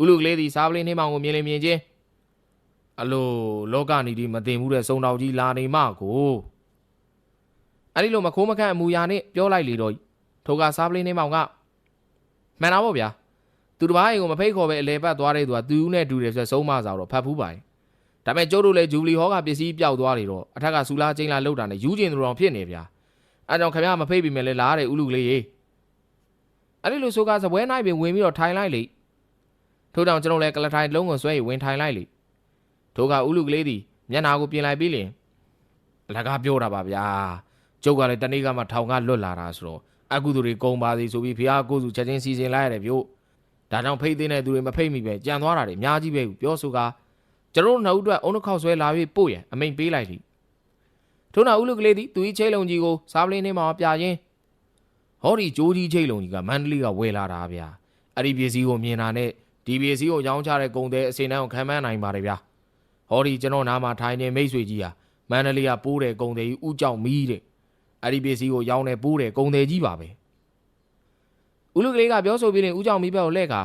ဥလူကလေးသည်စားပလင်းနှင်းမောင်ကိုမြင်လင်မြင်ချင်းအလိုလောကနီဒီမတင်ဘူးတဲ့စုံတော်ကြီးလာနေမှကိုအဲ့ဒီလိုမခိုးမခန့်အမူအရာနဲ့ပြောလိုက်လေတော့ထိုကစားပလင်းနှင်းမောင်ကမှန်တာပေါ့ဗျာသူတစ်ပါးအိမ်ကိုမဖိတ်ခေါ်ပဲအလဲပတ်သွားတဲ့သူကသူနဲ့တူတယ်ဆိုဆုံးမစားတော့ဖတ်ဖူးပါဒါပေမဲ့ကျုပ်တို့လည်းဂျူဘလီဟောကပစ္စည်းပျောက်သွားနေတော့အထက်ကဆူလာချင်းလာလှုပ်တာနဲ့ယူကျင်သူတော်ဖြစ်နေဗျာအဲကြောင့်ခင်ဗျားမဖိတ်ပြီးမယ်လေလားတဲ့ဥလူကလေးရေအဲ့ဒီလိုဆိုကစပွဲနိုင်ပင်ဝင်ပြီးတော့ထိုင်လိုက်လေထို့ကြောင့်ကျွန်တော်လည်းကလထိုင်လုံးကိုဆွဲဝင်ထိုင်လိုက်လေထိုကဥလူကလေးသည်မျက်နာကိုပြင်လိုက်ပြီးလင်အလကားပြောတာပါဗျာကျုပ်ကလည်းတနေ့ကမှထောင်ကလွတ်လာတာဆိုတော့အကုသူတွေကုံပါစီဆိုပြီးဖျားကိုစုချက်ချင်းစီစဉ်လိုက်ရတယ်ဗျို့ဒါကြောင့်ဖိတ်သိတဲ့သူတွေမဖိတ်မိပဲကြံသွားတာတွေအများကြီးပဲပြောဆိုကကျွန်တော်တို့နှစ်ဦးအတွက်အုံနှခောက်ဆွဲလာပြီးပို့ရန်အမိန်ပေးလိုက်လိထို့နောက်ဥလူကလေးသည်သူ၏ချိတ်လုံကြီးကိုစားပလင်းနှင်းမှာပြရင်းဟောဒီဂျိုးကြီးချိတ်လုံကြီးကမန္တလေးကဝယ်လာတာဗျာအဲ့ဒီပစ္စည်းကိုမြင်တာနဲ့ဒီပစ္စည်းကိုရောင်းချတဲ့ကုန်သည်အစင်တန်းကိုခံမနိုင်ပါတယ်ဗျာဟောဒီကျွန်တော်နားမှာထိုင်နေမိတ်ဆွေကြီးဟာမန္တလေးကပိုးတဲ့ကုန်သည်ကြီးဥကြောက်မီးတဲ့အဲ့ဒီပစ္စည်းကိုရောင်းနေပိုးတဲ့ကုန်သည်ကြီးပါပဲ ဦးလူကလေးကပြောဆိုပြီးရင်ဦးကြောင့်မီးဘက်ကိုလှည့်ကာ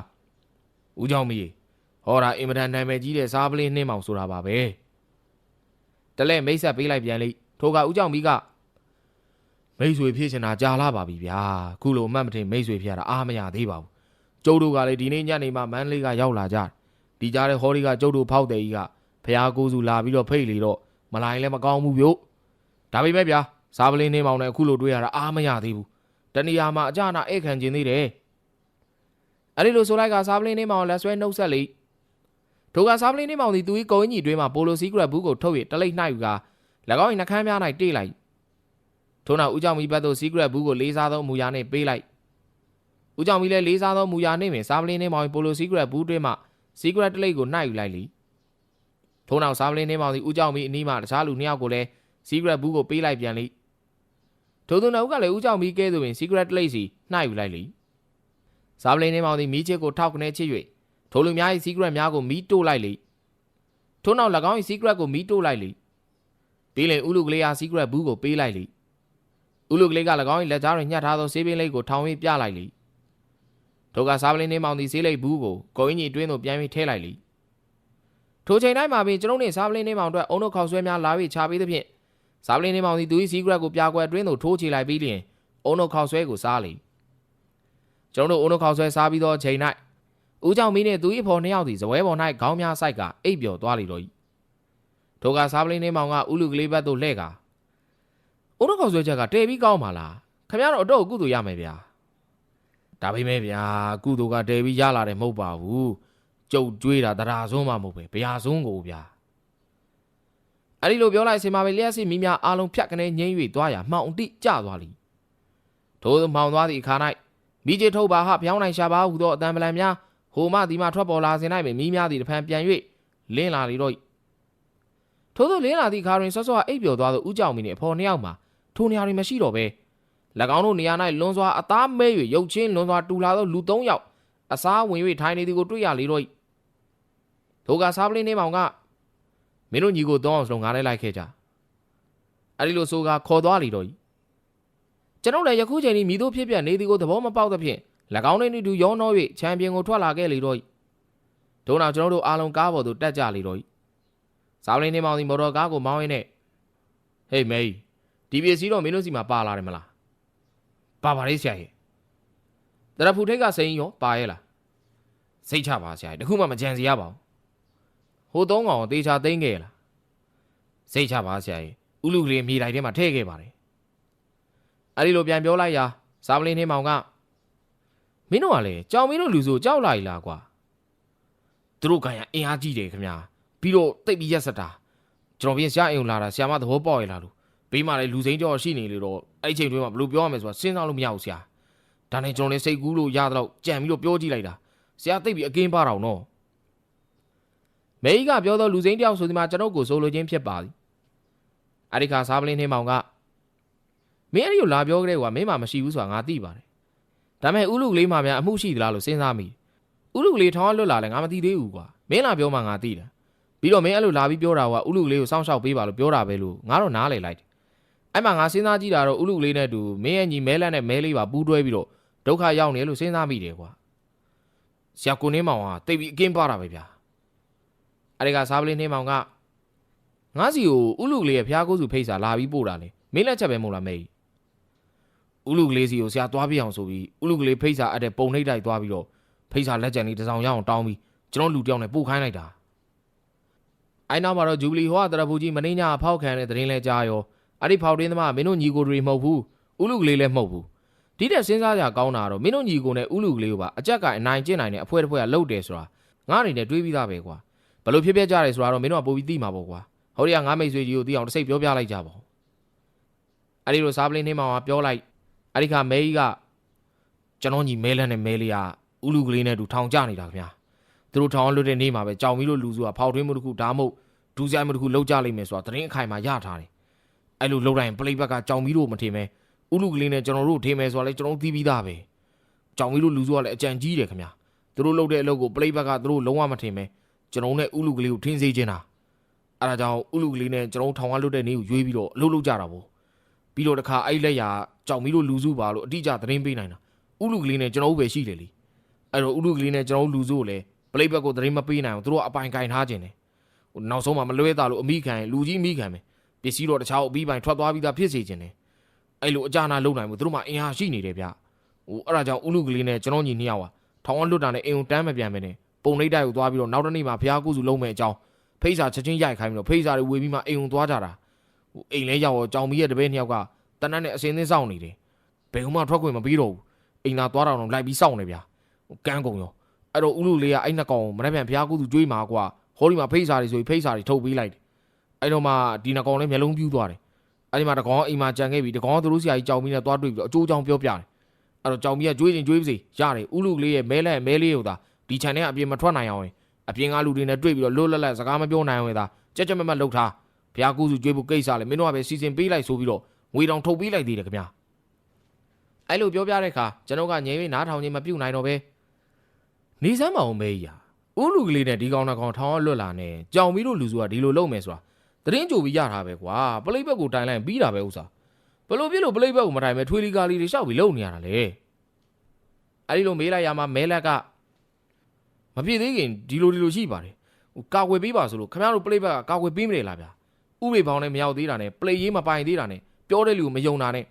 ဦးကြောင့်မီးဟောတာအင်မတန်နာမည်ကြီးတဲ့စားပလင်းနှင်းမောင်ဆိုတာပါပဲတလဲမိတ်ဆက်ပေးလိုက်ပြန်လိထိုကဦးကြောင့်မီးကမိတ်ဆွေဖြစ်ချင်တာကြာလာပါပြီဗျာခုလိုအမှတ်မထင်မိတ်ဆွေဖြစ်ရတာအားမရသေးပါဘူးကျုပ်တို့ကလည်းဒီနေ့ညနေမှမန်းလေးကရောက်လာကြဒီကြားတဲ့ဟောဒီကကျုပ်တို့ဖောက်တယ်ကြီးကဖျားကိုစုလာပြီးတော့ဖိတ်လေတော့မလိုက်လည်းမကောင်းဘူးဗျဒါပေမဲ့ဗျာစားပလင်းနှင်းမောင်နဲ့အခုလိုတွေ့ရတာအားမရသေးဘူးတဏီယာမှာအကြနာဧကန်ကျင်သေးတယ်အဲ့ဒီလိုဆိုလိုက်ကစားပလင်းနှင်းမောင်လက်ဆွဲနှုတ်ဆက်လေထိုကစားပလင်းနှင်းမောင်ဒီသူကြီးကုန်းကြီးတွင်းမှာပိုလိုစီကရက်ဘူးကိုထုတ်ရတလိမ့်နှိုက်ယူက၎င်း၏နှကမ်းများ၌တေးလိုက်ထို့နောက်ဦးကြောင့်မီဘတ်သို့စီကရက်ဘူးကိုလေးစားသောမူရာနှင့်ပေးလိုက်ဦးကြောင့်မီလည်းလေးစားသောမူရာနှင့်ပင်စားပလင်းနှင်းမောင်ပိုလိုစီကရက်ဘူးတွင်းမှစီကရက်တလိမ့်ကိုနှိုက်ယူလိုက်လေထို့နောက်စားပလင်းနှင်းမောင်သည်ဦးကြောင့်မီအနီးမှတခြားလူနှစ်ယောက်ကိုလည်းစီကရက်ဘူးကိုပေးလိုက်ပြန်လေထို့သူနောက်ဦးကလည်းဦးကြောင့်မီကဲသို့ပင်စီကရက်တလိမ့်စီနှိုက်ယူလိုက်လေစားပလင်းနှင်းမောင်သည်မီးချစ်ကိုထောက်ကနေချစ်၍ထိုလူများ၏စီကရက်များကိုမီးတိုးလိုက်လေထို့နောက်၎င်း၏စီကရက်ကိုမီးတိုးလိုက်လေပြီးလင်ဦးလူကလေးအားစီကရက်ဘူးကိုပေးလိုက်လေဦးလူကလေးက၎င်း၏လက်ကြားတွင်ညှက်ထားသောဆေးပင်လိပ်ကိုထောင်၍ပြလိုက်လေထိုကစားပလင်းနှင်းမောင်သည်ဆေးလိပ်ဘူးကိုကိုင်းကြီးတွင်းသို့ပြန်ပြီးထည့်လိုက်လေထိုချိန်တိုင်းမှာပင်ကျွန်ုပ်နှင့်စားပလင်းနှင်းမောင်တို့အုံတို့ခေါက်ဆွဲများလာ၍ချပေးသဖြင့်စားပလင်းနှင်းမောင်သည်သူ၏စီကရက်ကိုပြာကွယ်တွင်းသို့ထိုးချလိုက်ပြီးလျှင်အုံတို့ခေါက်ဆွဲကိုစားလေကျွန်တော်တို့အုံတို့ခေါက်ဆွဲစားပြီးသောချိန်၌ဦးကြောင့်မင်းနှင့်သူ၏ဖော်နှစ်ယောက်သည်ဇပွဲပေါ်၌ခေါင်းများဆိုင်ကအိပ်ပျော်သွားလေတော့၏ထိုကစားပလင်းနှင်းမောင်ကဦးလူကလေးဘက်သို့လှည့်ကာအုံတို့ခေါက်ဆွဲချက်ကတဲပြီးကောင်းပါလားခင်ဗျားတို့အတော့ကုသိုလ်ရမယ်ဗျာဒါပေမဲ့ဗျာကုသိုလ်ကတဲပြီးရလာတယ်မဟုတ်ပါဘူးကျုပ်ကြွေးတာတရားဆုံးမှမဟုတ်ပဲဘုရားဆုံးကိုဗျာအဲ့ဒီလိုပြောလိုက်စင်ပါပဲလျှက်စစ်မိများအားလုံးဖြတ်ကနေငိမ့်၍သွားရမှောင်တိကျသွားလိထို့မှောင်သွားသည့်အခါ၌မိကြီးထုတ်ပါဟဖျောင်းနိုင်ရှာပါဟုသောအတန်ပလံများဟိုမှဒီမှထွက်ပေါ်လာစဉ်၌ပင်မိများသည်တဖန်ပြန်၍လင်းလာလေတော့ထို့သောလင်းလာသည့်အခါတွင်ဆော့ဆော့အိပ်ပျော်သွားသောဦးကြောင့်မီနှင့်အဖော်နှစ်ယောက်မှာထိုနေရာတွင်မရှိတော့ပဲ၎င်းတို့နေရာ၌လွန်စွာအသားမဲ၍ရုပ်ချင်းလွန်စွာတူလာသောလူ၃ယောက်အစားဝင်၍ထိုင်နေသည်ကိုတွေ့ရလေတော့ထိုကစားပလင်းနှင်းမောင်ကမင်းတို့ညီကိုတောင်းအောင်စလုံးငါလည်းလိုက်ခဲ့ကြအဲ့ဒီလိုဆိုကခေါ်သွားလေတော့ကျွန်တော်လည်းယခုချိန်นี้မိတို့ဖြစ်ပြနေသည်ကိုသဘောမပေါက်သဖြင့်၎င်းတို့နှင့်တူရောနှော၍ချန်ပီယံကိုထွက်လာခဲ့လေတော့ဒုနောက်ကျွန်တော်တို့အားလုံးကားပေါ်သို့တက်ကြလေတော့စားပလင်းနှင်းမောင်သည်မော်တော်ကားကိုမောင်းရင်းနဲ့ဟေးမေးဒီပစ္စည်းတော့မင်းတို့စီမှာပါလာတယ်မလားပါပါလေးဆရာကြီးတရဖူထိတ်ကစိန်ရောပါရဲ့လားစိတ်ချပါဆရာကြီးတခုမှမကြံစီရပါဘူးဟိုသုံးကောင်တေချာသိမ့်ခဲ့လားစိတ်ချပါဆရာကြီးဥလူကလေးမြေတိုင်းထဲမှာထည့်ခဲ့ပါတယ်အဲ့ဒီလိုပြန်ပြောလိုက်ရာစားပလင်းနှင်းမောင်ကမင်းတို့ကလည်းကြောင်မင်းတို့လူဆိုကြောက်လာ ਈ လားကွာသူတို့ကရအင်အားကြီးတယ်ခင်ဗျာပြီးတော့တိတ်ပြီးရက်ဆက်တာကျွန်တော်ပြင်ဆရာအိမ်လာတာဆရာမသဘောပေါက်ရလားလို့ဘေးမှာလည်းလူစိမ်းကြောရှိနေလေတော့အဲ့ဒီချိန်တွင်းမှာဘယ်လိုပြောရမလဲဆိုတာစဉ်းစားလို့မရဘူးဆရာဒါနဲ့ကျွန်တော်လည်းစိတ်ကူးလို့ရတော့ကြံပြီးတော့ပြောကြည့်လိုက်တာဆရာသိပ်ပြီးအကင်းပါတော့နော်မေကြီးကပြောတော့လူစိမ်းတယောက်ဆိုဒီမှာကျွန်တော်ကိုဆိုလိုချင်းဖြစ်ပါသည်အဲ့ဒီခါစားပလင်းနှင်းမောင်ကမင်းအဲ့ဒီကိုလာပြောကြတဲ့ကွာမင်းမှမရှိဘူးဆိုတာငါသိပါတယ်ဒါပေမဲ့ဥလူကလေးမှများအမှုရှိသလားလို့စဉ်းစားမိဥလူကလေးထောင်းလွတ်လာလဲငါမသိသေးဘူးကွာမင်းလာပြောမှငါသိတယ်ပြီးတော့မင်းအဲ့လိုလာပြီးပြောတာကဥလူကလေးကိုစောင့်ရှောက်ပေးပါလို့ပြောတာပဲလို့ငါတော့နားလေလိုက်တယ်အဲ့မှာငါစဉ်းစားကြည့်တာတော့ဥလူကလေးနဲ့တူမင်းရဲ့ညီမဲလန့်နဲ့မဲလေးပါပူးတွဲပြီးတော့ဒုက္ခရောက်နေလို့စဉ်းစားမိတယ်ကွာဆရာကိုနှင်းမောင်ကတိတ်ပြီးအကင်းပါတာပဲဗျာအဲ့ဒီကစားပလင်းနှင်းမောင်ကငါစီကိုဥလူကလေးရဲ့ဖျားကိုးစုဖိတ်စာလာပြီးပို့တာလေမင်းလက်ချက်ပဲမဟုတ်လားမေဥလူကလေးစီကိုဆရာသွားပြအောင်ဆိုပြီးဥလူကလေးဖိတ်စာအပ်တဲ့ပုံနှိပ်တိုက်သွားပြီးတော့ဖိတ်စာလက်ကျန်လေးတစ်စောင်ရအောင်တောင်းပြီးကျွန်တော်လူတယောက်နဲ့ပို့ခိုင်းလိုက်တာအဲ့နောက်မှာတော့ဂျူဘလီဟိုကတရဖူကြီးမင်းညအဖောက်ခံတဲ့သတင်းလဲကြားရောအဲ့ဒီဖောက်တင်းသမားမင်းတို့ညီကိုတွေမဟုတ်ဘူးဥလူကလေးလည်းမဟုတ်ဘူးဒီတဲ့စဉ်းစားကြကောင်းတာတော့မင်းတို့ညီကိုနဲ့ဥလူကလေးကိုပါအကြက်ကအနိုင်ကျင့်နိုင်တဲ့အဖွဲတစ်ဖွဲကလှုပ်တယ်ဆိုတာငါအနေနဲ့တွေးပြီးသားပဲကွာဘလို့ဖြစ်ကြတယ်ဆိုတာတော့မင်းတို့ကပို့ပြီးသိမှာပေါ့ကွာဟောဒီကငါမိတ်ဆွေကြီးကိုသိအောင်တစ်စိတ်ပြောပြလိုက်ကြပါဦးအဲ့ဒီလိုစားပလင်းနှင်းမောင်ကပြောလိုက်အဲ့ဒီခါမဲကြီးကကျွန်တော်ညီမဲလန်းနဲ့မဲလေးကဥလူကလေးနဲ့တူထောင်ကျနေတာခင်ဗျာသူတို့ထောင်လွတ်တဲ့နေ့မှာပဲကြောင်မီတို့လူစုကဖောက်ထွင်းမှုတစ်ခုဒါမှမဟုတ်ဒူးဆိုင်မှုတစ်ခုလောက်ကြလိမ့်မယ်ဆိုတာသတင်းအခိုင်မှာရထားတယ်အဲ့လိုလောက်တိုင်းပလိတ်ဘက်ကကြောင်မီတို့မထင်မဲဥလူကလေးနဲ့ကျွန်တော်တို့ထင်မဲဆိုတာလဲကျွန်တော်သိပြီးသားပဲကြောင်မီတို့လူစုကလည်းအကြံကြီးတယ်ခင်ဗျာသူတို့လုပ်တဲ့အလုပ်ကိုပလိတ်ဘက်ကသူတို့လုံးဝမထင်မဲကျွန်တော်နဲ့ဥလူကလေးကိုထင်းစေချင်တာအဲ့ဒါကြောင့်ဥလူကလေးနဲ့ကျွန်တော်ထောင်ကလွတ်တဲ့နေ့ကိုရွေးပြီးတော့အလုပ်လုပ်ကြတာပေါ့ပြီးတော့တခါအဲ့လက်ရကြောင်မီတို့လူစုပါလို့အတိအကျသတင်းပေးနိုင်တာ ဥလူကလေးနဲ့ကျွန်တော်တို့ပဲရှိတယ်လေအဲ့တော့ဥလူကလေးနဲ့ကျွန်တော်တို့လူစုကိုလည်းပလိတ်ဘက်ကိုသတင်းမပေးနိုင်အောင်သူတို့အပိုင်ကင်ထားခြင်းတယ်နောက်ဆုံးမှမလွဲတာလို့အမိခံလူကြီးမိခံပဲပစ္စည်းတော့တခြားအပြီးပိုင်ထွက်သွားပြီးသားဖြစ်စေခြင်းတယ်အဲ့လိုအကြနာလုံနိုင်မှုသူတို့မှအင်အားရှိနေတယ်ဗျအဲ့ဒါကြောင့်ဥလူကလေးနဲ့ကျွန်တော်ညီနှစ်ယောက်ဟာထောင်ဝလွတ်တာနဲ့အိမ်ုံတန်းမပြန်ပဲနဲ့ပုံနှိပ်တိုက်ကိုသွားပြီးတော့နောက်တစ်နေ့မှာဖျားကုစုလုံးမဲ့အကြောင်းဖိတ်စာချက်ချင်းရိုက်ခိုင်းပြီးတော့ဖိတ်စာတွေဝေပြီးမှအိမ်ုံသွားကြတာအိမ်လဲရောက်တော့ကြောင်မီရဲ့တပည့်နှစ်ယောက်ကတနတ်နဲ့အစင်းသင်းစောင့်နေတယ်ဘယ်မှထွက်ခွင့်မပေးတော့ဘူးအိမ်သာသွားတော့လိုက်ပြီးစောင့်နေဗျာကန်းကုန်ရောအဲ့တော့ဥလူလေးကအဲ့နှစ်ကောင်မနေ့ပြန်ဖျားကုစုကြွေးမှာကွာဟောဒီမှာဖိတ်စာတွေဆိုပြီးဖိတ်စာတွေထုတ်ပေးလိုက်တယ်အဲ့တော့မှဒီနှစ်ကောင်လေးမျက်လုံးပြူးသွားတယ်အဲ့ဒီမှာတကောင်အိမ်မှာကြံခဲ့ပြီးတကောင်သူတို့ဆရာကြီးကြောင်မီနဲ့သွားတွေ့ပြီးတော့အကျိုးအကြောင်းပြောပြတယ်အဲ့တော့ကြောင်မီကကြွေးချင်းကြွေးပါစေရတယ်ဥလူကလေးရဲ့မဲလက်မဲလေးကိုသာဒီခြံထဲအပြင်မထွက်နိုင်အောင်အပြင်ကလူတွေနဲ့တွေ့ပြီးတော့လွတ်လပ်လပ်စကားမပြောနိုင်အောင်သာကြက်ကြက်မက်မက်လှုပ်ထားဘုရားကုစုကြွေးဖို့ကိစ္စလေမင်းတို့ကပဲစီစဉ်ပေးလိုက်ဆိုပြီးတော့ငွေတောင်ထုတ်ပေးလိုက်သေးတယ်ခင်ဗျာအဲ့လိုပြောပြတဲ့အခါကျွန်တော်ကငြိမ်ပြီးနားထောင်ခြင်းမပြုတ်နိုင်တော့ပဲနေစမ်းမအောင်မဲကြီးဥလူကလေးနဲ့ဒီကောင်တစ်ကောင်ထောင်လွတ်လာနေကြောင်ပြီးတို့လူစုကဒီလိုလုပ်မယ်ဆိုတာသတင်းကြိုပြီးရတာပဲကွာပလိတ်ဘက်ကိုတိုင်လိုက်ပြီးတာပဲဥစ္စာဘလို့ပြလို့ပလိတ်ဘက်ကိုမတိုင်ပဲထွေးလီကာလီတွေရှောက်ပြီးလုံနေရတာလေအဲ့ဒီလိုမေးလိုက်ရမှာမဲလက်ကမပြည့်သေးခင်ဒီလိုရှိပါတယ်ကာကွယ်ပေးပါဆိုလို့ခင်ဗျားတို့ပလိတ်ဘက်ကကာကွယ်ပေးမလဲလားဗျာဥပေပေါင်းနဲ့မရောက်သေးတာနဲ့ပလိတ်ရေးမပိုင်သေးတာနဲ့ပြောတဲ့လူကိုမယုံတာနဲ့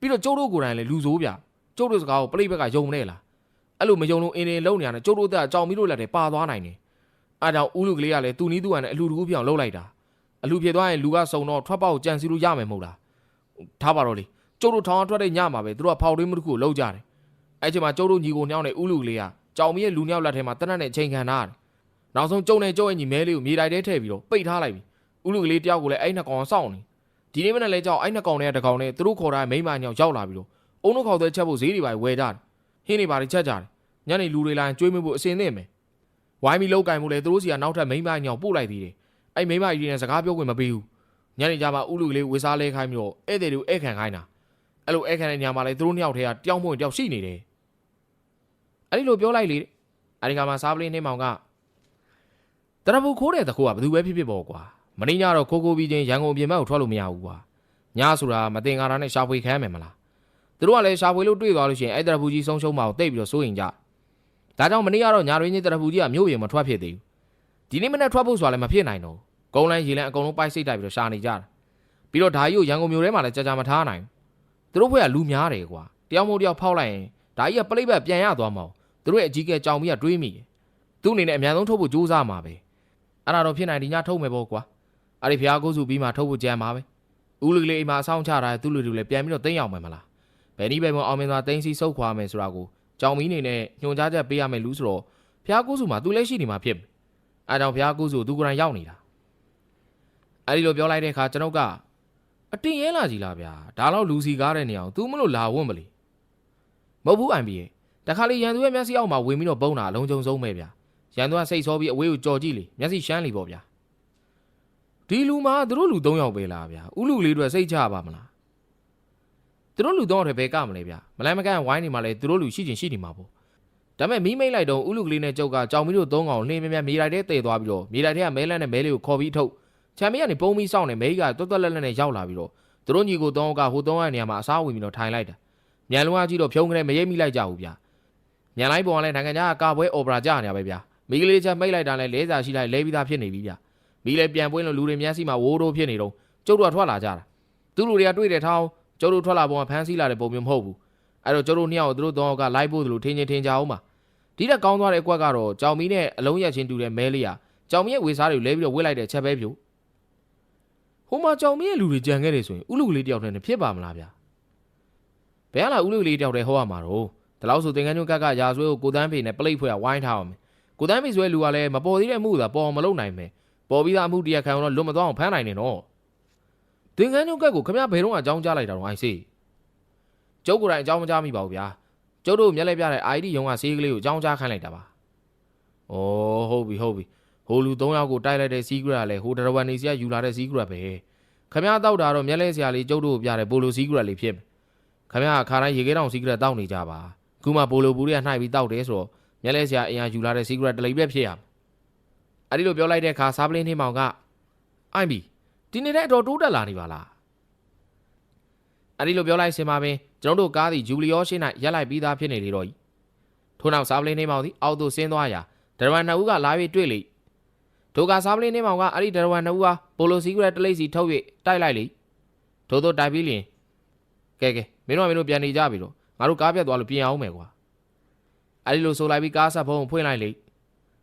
ပြီးတော့ကျုပ်တို့ကိုယ်တိုင်လည်းလူဆိုးဗျာကျုပ်တို့စကားကိုပလိတ်ဘက်ကယုံမလဲလားအဲ့လိုမယုံလို့အင်းနေလုံးနေရတယ်ကျုပ်တို့ကအကြောင်မီတို့လက်ထဲပါသွားနိုင်တယ်အားကြောင့်ဥလူကလေးကလည်းသူ့နီးသူ့ဟန်နဲ့အလူတကူပြောင်းလှုပ်လိုက်တာအလူဖြစ်သွားရင်လူကစုံတော့ထွက်ပေါက်ကြံစီလို့ရမယ်မဟုတ်လားထားပါတော့လေကျုပ်တို့ထောင်အောင်ထွက်တဲ့ညမှာပဲသူတို့ကဖောက်တွင်းမှုတစ်ခုကိုလှုပ်ကြတယ်အဲ့ချိန်မှာကျုပ်တို့ညီကိုညောင်းတဲ့ဥလူကလေးကကြောင်မီရဲ့လူနှစ်ယောက်လက်ထဲမှာတနတ်နဲ့ချိန်ခံထားတယ်နောက်ဆုံးကျုံနဲ့ကျုံရဲ့ညီမဲလေးကိုမြေတိုက်ထဲထည့်ပြီးတော့ပိတ်ထားလိုက်ပြီဥလူကလေးတယောက်ကိုလည်းအဲ့နှစ်ကောင်စောင့်နေဒီနေ့မနေ့လဲကြောက်အဲ့နှစ်ကောင်နဲ့တကောင်နဲ့သူတို့ခေါ်ထားမိမညောင်ရောက်လာပြီးတော့အုံတို့ခေါက်တဲ့ချက်ဖို့ဈေးတွေပါဝယ်ကြတယ်ဟင်းတွေပါချက်ကြတယ်ညနေလူတွေလာရင်ကျွေးမဖို့အစင်သင့်မယ်ဝိုင်းပြီးလောက်ကင်မှုလဲသူတို့စီကနောက်ထပ်မိမညောင်ပို့လိုက်သေးတယ်အဲ့မိမကြီးနဲ့စကားပြောခွင့်မပေးဘူးညနေကြမှာဥလူကလေးဝေစားလဲခိုင်းပြီးတော့ဧည့်သည်တွေဧည့်ခံခိုင်းတာအဲ့လိုဧည့်ခံတဲ့ညမှာလဲသူတို့နှစ်ယောက်ထဲကတယောက်မဟုတ်တယောက်ရှိနေတယ်အဲ့ဒီလိုပြောလိုက်လေအဲ့ဒီကမှစားပလင်းနှင်းမောင်ကတရဘူးခိုးတဲ့တခိုးကဘယ်သူပဲဖြစ်ပေါ့ကွာမင်းညတော့ခိုးပြီးချင်းရန်ကုန်ပြင်ဘက်ကိုထွက်လို့မရဘူးကွာညဆိုတာမတင်ကားတာနဲ့ရှာဖွေခံရမယ်မလားသူတို့ကလည်းရှာဖွေလို့တွေ့သွားလို့ရှိရင်အဲ့တရဘူးကြီးဆုံးရှုံးမှာကိုတိတ်ပြီးတော့စိုးရင်ကြဒါကြောင့်မနေ့ကတော့ညာရင်းကြီးတရဘူးကြီးကမြို့ပြင်မထွက်ဖြစ်သေးဘူးဒီနေ့မနေ့ထွက်ဖို့ဆိုတာလည်းမဖြစ်နိုင်တော့ကုန်းလန်းရေလန်းအကုန်လုံးပိုက်စိတ်တိုက်ပြီးတော့ရှာနေကြတာပြီးတော့ဓာကြီးကိုရန်ကုန်မြို့ထဲမှာလည်းကြာမထားနိုင်သူတို့ဘက်ကလူများတယ်ကွာတယောက်မို့တယောက်ဖောက်လိုက်ရင်ဓာကြီးကပလိတ်ဘက်ပြန်ရသွားမှာသူတို့ရဲ့အကြီးကဲကြောင်ပြီးကတွေးမိတယ်သူ့အနေနဲ့အများဆုံးထုတ်ဖို့ကြိုးစားမှာပဲအဲ့ဒါတော့ဖြစ်နိုင်ဒီညထုတ်မယ်ပေါ့ကွာအဲ့ဒီဖျားကိုစုပြီးမှထုတ်ဖို့ကြံမှာပဲဦးလူကလေးအိမ်မှာအဆောင်ချတာသူ့လူတွေလည်းပြန်ပြီးတော့တင်းအောင်မယ်မလားဘယ်နည်းပဲမအောင်မင်းသားတင်းစီစုပ်ခွာမယ်ဆိုတာကိုကြောင်မီးနေနဲ့ညွှန်ကြားချက်ပေးရမယ်လူဆိုတော့ဖျားကိုစုမှာသူလည်းရှိနေမှာဖြစ်အဲ့ကြောင့်ဖျားကိုစုသူကိုယ်တိုင်ရောက်နေတာအဲ့ဒီလိုပြောလိုက်တဲ့အခါကျွန်ုပ်ကအတင်းရဲလာကြီးလားဗျာဒါတော့လူစီကားတဲ့နေအောင် तू မလို့လာဝင့်မလီမဟုတ်ဘူးအိုင်ပီရဲ့တခါလေရန်သူရဲ့မျက်စိအောက်မှာဝင်ပြီးတော့ပုံတာအလုံးကျုံဆုံးပဲဗျာရန်သူကစိတ်ဆောပြီးအဝေးကိုကြော်ကြည့်လေမျက်စိရှမ်းလီပေါ့ဗျာဒီလူမှာသူတို့လူ3ယောက်ပဲလားဗျာဥလူလေးတွေစိတ်ချပါမလားသူတို့လူ3ယောက်တွေဘယ်ကမလဲဗျာမလိုက်မကန်ဝိုင်းနေမှာလေသူတို့လူရှိချင်ရှိနေမှာပေါ့ဒါပေမဲ့မီးမိတ်လိုက်တော့ဥလူကလေးနဲ့ကြောက်ကကြောင်မီးတို့3ကောင်နှင်းမြမြမြေလိုက်တဲ့တည်သွားပြီးတော့မြေလိုက်တဲ့ကမဲလန်းနဲ့မဲလေးကိုခေါ်ပြီးထုတ်ချမ်းမီးကနေပုံပြီးစောင့်နေမဲကြီးကတွတ်တွတ်လက်လက်နဲ့ရောက်လာပြီးတော့သူတို့ညီကို3ယောက်ကဟို3ယောက်နေရာမှာအစားဝင်ပြီးတော့ထိုင်လိုက်တာမြန်လုံးကကြည့်တော့ဖြုံးကလေးမရိပ်မိလိုက်ကြဘူးဗျာမြန်လိုက်ပေါ်ကလည်းနိုင်ငံခြားကကာပွဲအော်ပရာကြနေရပဲဗျာမီးကလေးချက်မိတ်လိုက်တာလဲလဲစာရှိလိုက်လဲပြီးသားဖြစ်နေပြီဗျာမီးလည်းပြန်ပွင့်လို့လူတွေမျက်စိမှာဝိုးတိုးဖြစ်နေတော့ကျုပ်တို့ကထွက်လာကြတာသူလူတွေကတွေ့တယ်ထောင်းကျုပ်တို့ထွက်လာပုံကဖမ်းဆီးလာတဲ့ပုံမျိုးမဟုတ်ဘူးအဲ့တော့ကျုပ်တို့နှစ်ယောက်သူတို့3ယောက်ကလိုက်ဖို့သူတို့ထင်းကြအောင်ပါဒီတက်ကောင်းသွားတဲ့အကွက်ကတော့ကြောင်မီနဲ့အလုံးရက်ချင်းတူတဲ့မဲလေးကကြောင်မီရဲ့ဝေစားတွေကိုလဲပြီးတော့ဝစ်လိုက်တဲ့ချက်ပဲဖြူဟိုမှာကြောင်မီရဲ့လူတွေကြံခဲ့တယ်ဆိုရင်ဥလူကလေးတယောက်တည်းနဲ့ဖြစ်ပါမလားဗျာဘယ်လာဥလူကလေးတယောက်တည်းဟောရမှာတော့ဒီလောက်ဆိုသင်္ကန်းညွန့်ကရာဆွဲကိုကိုတန်းဖေနဲ့ပလိတ်ဖွဲကဝိုင်းထားအောင်ကိုတန်းဖေဆွဲလူကလည်းမပေါ်သေးတဲ့မှုသာပေါ်မလုပ်နိုင်မယ်ပေါ်ပြီးသားအမှုတရားခံတော့လွတ်မသွားအောင်ဖမ်းနိုင်နေတော့သင်္ကန်းညွန့်ကကိုခမရဘယ်တော့အကြောင်းကြားလိုက်တာတော့အိုင်စီကျုပ်ကိုယ်တိုင်အကြောင်းမကြားမိပါဘူးဗျာကျုပ်တို့မျက်လိုက်ပြတဲ့ ID ရုံကဆေးကလေးကိုအကြောင်းကြားခိုင်းလိုက်တာပါ။ဩဟုတ်ပြီဟိုလူ3ယောက်ကိုတိုက်လိုက်တဲ့စီးကရလည်းဟိုဒရဝန်နေစီကယူလာတဲ့စီးကရပဲခမရတောက်တာတော့မျက်လဲဆရာလေးကျုပ်တို့ကိုပြတဲ့ပိုလိုစီးကရလေးဖြစ်မယ်ခမရခါတိုင်းရေခဲတောင်စီးကရတောက်နေကြပါခုမှပိုလိုဘူးတွေကနှိုက်ပြီးတောက်တယ်ဆိုတော့မျက်လဲဆရာအင်အားယူလာတဲ့စီးကရတလိပ်ပဲဖြစ်ရမယ်အဲ့ဒီလိုပြောလိုက်တဲ့အခါစားပလင်းနှင်းမောင်ကအိုင်ဘီဒီနေတဲ့အတော်တိုးတက်လာနေပါလားအဲ့ဒီလိုပြောလိုက်စင်ပါပင် ကျွန်တော်တို့ကားသည်ဂျူဘလီယောရှင်း၌ရက်လိုက်ပြီးသားဖြစ်နေလေတော့၏ထို့နောက်စားပလင်းနေမောင်သည်အောက်သို့ဆင်းသွားရာဒရဝမ်နှစ်ဦးကလာ၍တွေ့လေထိုကစားပလင်းနေမောင်ကအဲ့ဒီဒရဝမ်နှစ်ဦးဟာပိုလိုစီကရက်တလိပ်စီထုတ်၍တိုက်လိုက်လေထို့သောတိုက်ပြီးလျင်ကဲမင်းတို့ပြန်နေကြပြီတော့ငါတို့ကားပြတ်သွားလို့ပြင်အောင်မယ်ကွာအဲ့ဒီလိုဆိုလိုက်ပြီးကားဆက်ဖုံးကိုဖွင့်လိုက်လေ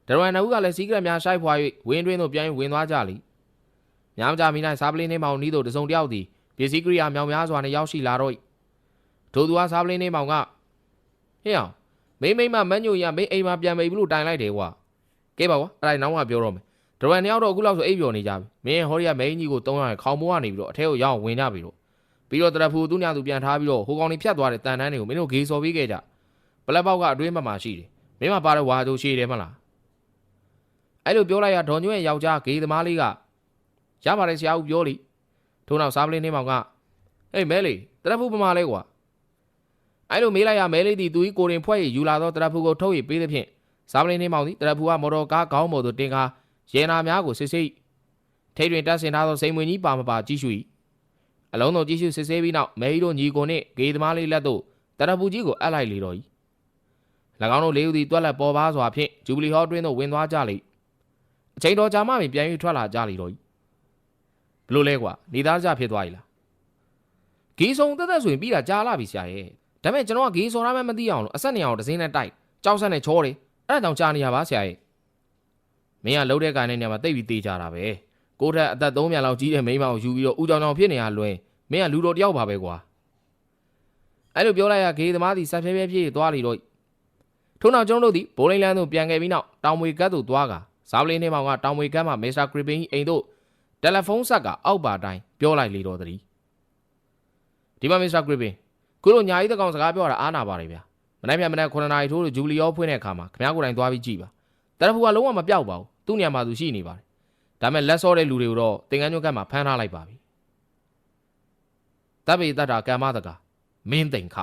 ဒရဝမ်နှစ်ဦးကလည်းစီကရက်များရှိုက်ဖွာ၍ဝင်းတွင်းသို့ပြန်ဝင်သွားကြလေများမကြမီ၌စားပလင်းနေမောင်နီးသို့တစုံတယောက်သည်ပစ္စည်းကိရိယာမြောင်များစွာနဲ့ရောက်ရှိလာတော့ထိုသူကစားပလင်းနေမောင်ကဟင်းအောင်မိမမန်းညိုရမင်းအိမ်မှာပြန်မေးဘူးလို့တိုင်လိုက်တယ်ကွာကဲပါကွာအဲ့ဒါနောက်ကပြောတော့မယ်ဒရဝမ်နှစ်ယောက်တော့အခုလောက်ဆိုအိပ်ပျော်နေကြပြီမင်းဟောရီကမိန်းကြီးကိုတုံးရရင်ခေါင်မိုးကနေပြီးတော့အထဲကိုရောက်ဝင်ကြပြီတော့ပြီးတော့တရဖူသူညသူပြန်ထားပြီးတော့ဟိုကောင်တွေဖြတ်သွားတဲ့တန်တန်းတွေကိုမင်းတို့ဂေးစော်ပေးခဲ့ကြပလက်ပေါက်ကအတွင်းမှာရှိတယ်မင်းမပါတဲ့ဝါချိုရှိတယ်မလားအဲ့လိုပြောလိုက်ရဒေါ်ညွန့်ရဲ့ယောက်ျားဂေးသမားလေးကရပါတယ်ဆရာဦးပြောလိထို့နောက်စားပလင်းနေမောင်ကဟေးမဲလေးတရဖူပမာလဲကွာအဲ့လိုမေးလိုက်ရမဲလေးသည်သူဤကိုရင်ဖွဲ့ရယူလာသောတရဖူကိုထုတ်ရပေးသဖြင့်စားပလင်းနေမောင်သည်တရဖူကမော်တော်ကားခေါင်းပေါ်သို့တင်ကားရဲနာများကိုစစ်ဆေးထိတ်တွင်တက်ဆင်ထားသောစိန်ဝင်ကြီးပါမပါကြည့်ရှု၏အလုံးစုံကြည့်ရှုစစ်ဆေးပြီးနောက်မဲကြီးတို့ညီကိုနှင့်ဂေသမားလေးလက်သို့တရဖူကြီးကိုအပ်လိုက်လေတော့၏၎င်းတို့လေးဦးသည်တွက်လက်ပေါ်ပါစွာဖြင့်ဂျူဘလီဟောတွင်းသို့ဝင်သွားကြလေအချိန်တော်ကြာမှပင်ပြန်၍ထွက်လာကြလေတော့၏ဘလို့လဲကွာနေသားကြဖြစ်သွား၏လားဂေဆုံတက်ဆိုရင်ပြီးတာကြာလာပြီဆရာရဲ့ဒါပေမဲ့ကျွန်တော်ကဂေဆော်ရမ်းမသိအောင်လို့အဆက်နေအောင်တစင်းနဲ့တိုက်ကြောက်ဆက်နဲ့ချောတယ်အဲ့ဒါကြောင့်ကြာနေရပါဆရာရဲ့မင်းကလှုပ်တဲ့ကန်နဲ့နေရာမှာတိတ်ပြီးသေးကြတာပဲကိုထက်အသက်3မြန်လောက်ကြီးတဲ့မိန်းမကိုယူပြီးတော့ဦးကြောင်ကြောင်ဖြစ်နေရလွင်မင်းကလူတော်တယောက်ပါပဲကွာအဲ့လိုပြောလိုက်ရဂေသမားသည်ဆက်ဖြဲဖြဲပြေးသွားလေတော့ထို့နောက်ကျွန်တော်တို့သည်ဘိုးလိန်လန်းသို့ပြန်ခဲ့ပြီးနောက်တောင်မွေကတ်သို့သွားကာဇာပလင်းနေမောင်ကတောင်မွေကတ်မှာမစ္စတာဂရစ်ပင်၏အိမ်သို့တယ်လီဖုန်းဆက်ကအောက်ပါတိုင်းပြောလိုက်လေတော့တည်းဒီမှာမစ္စတာဂရစ်ပင်ခုလိုညာကြီးတကောင်စကားပြောတာအားနာပါတယ်ဗျာမနေ့မနေ့9နာရီထိုးလို့ဂျူဘလီယောဖွင့်တဲ့အခါမှာခင်ဗျားကိုယ်တိုင်သွားပြီးကြည့်ပါတရဖူကလုံးဝမပြောက်ပါဘူးသူ့နေရာမှာသူရှိနေပါတယ်ဒါမဲ့လက်စောတဲ့လူတွေကိုတော့တင်ကန်းညွန့်ကတ်မှာဖမ်းထားလိုက်ပါပြီတပ်ပေတတ်တာကမ္မတကာမင်းသိန်ခ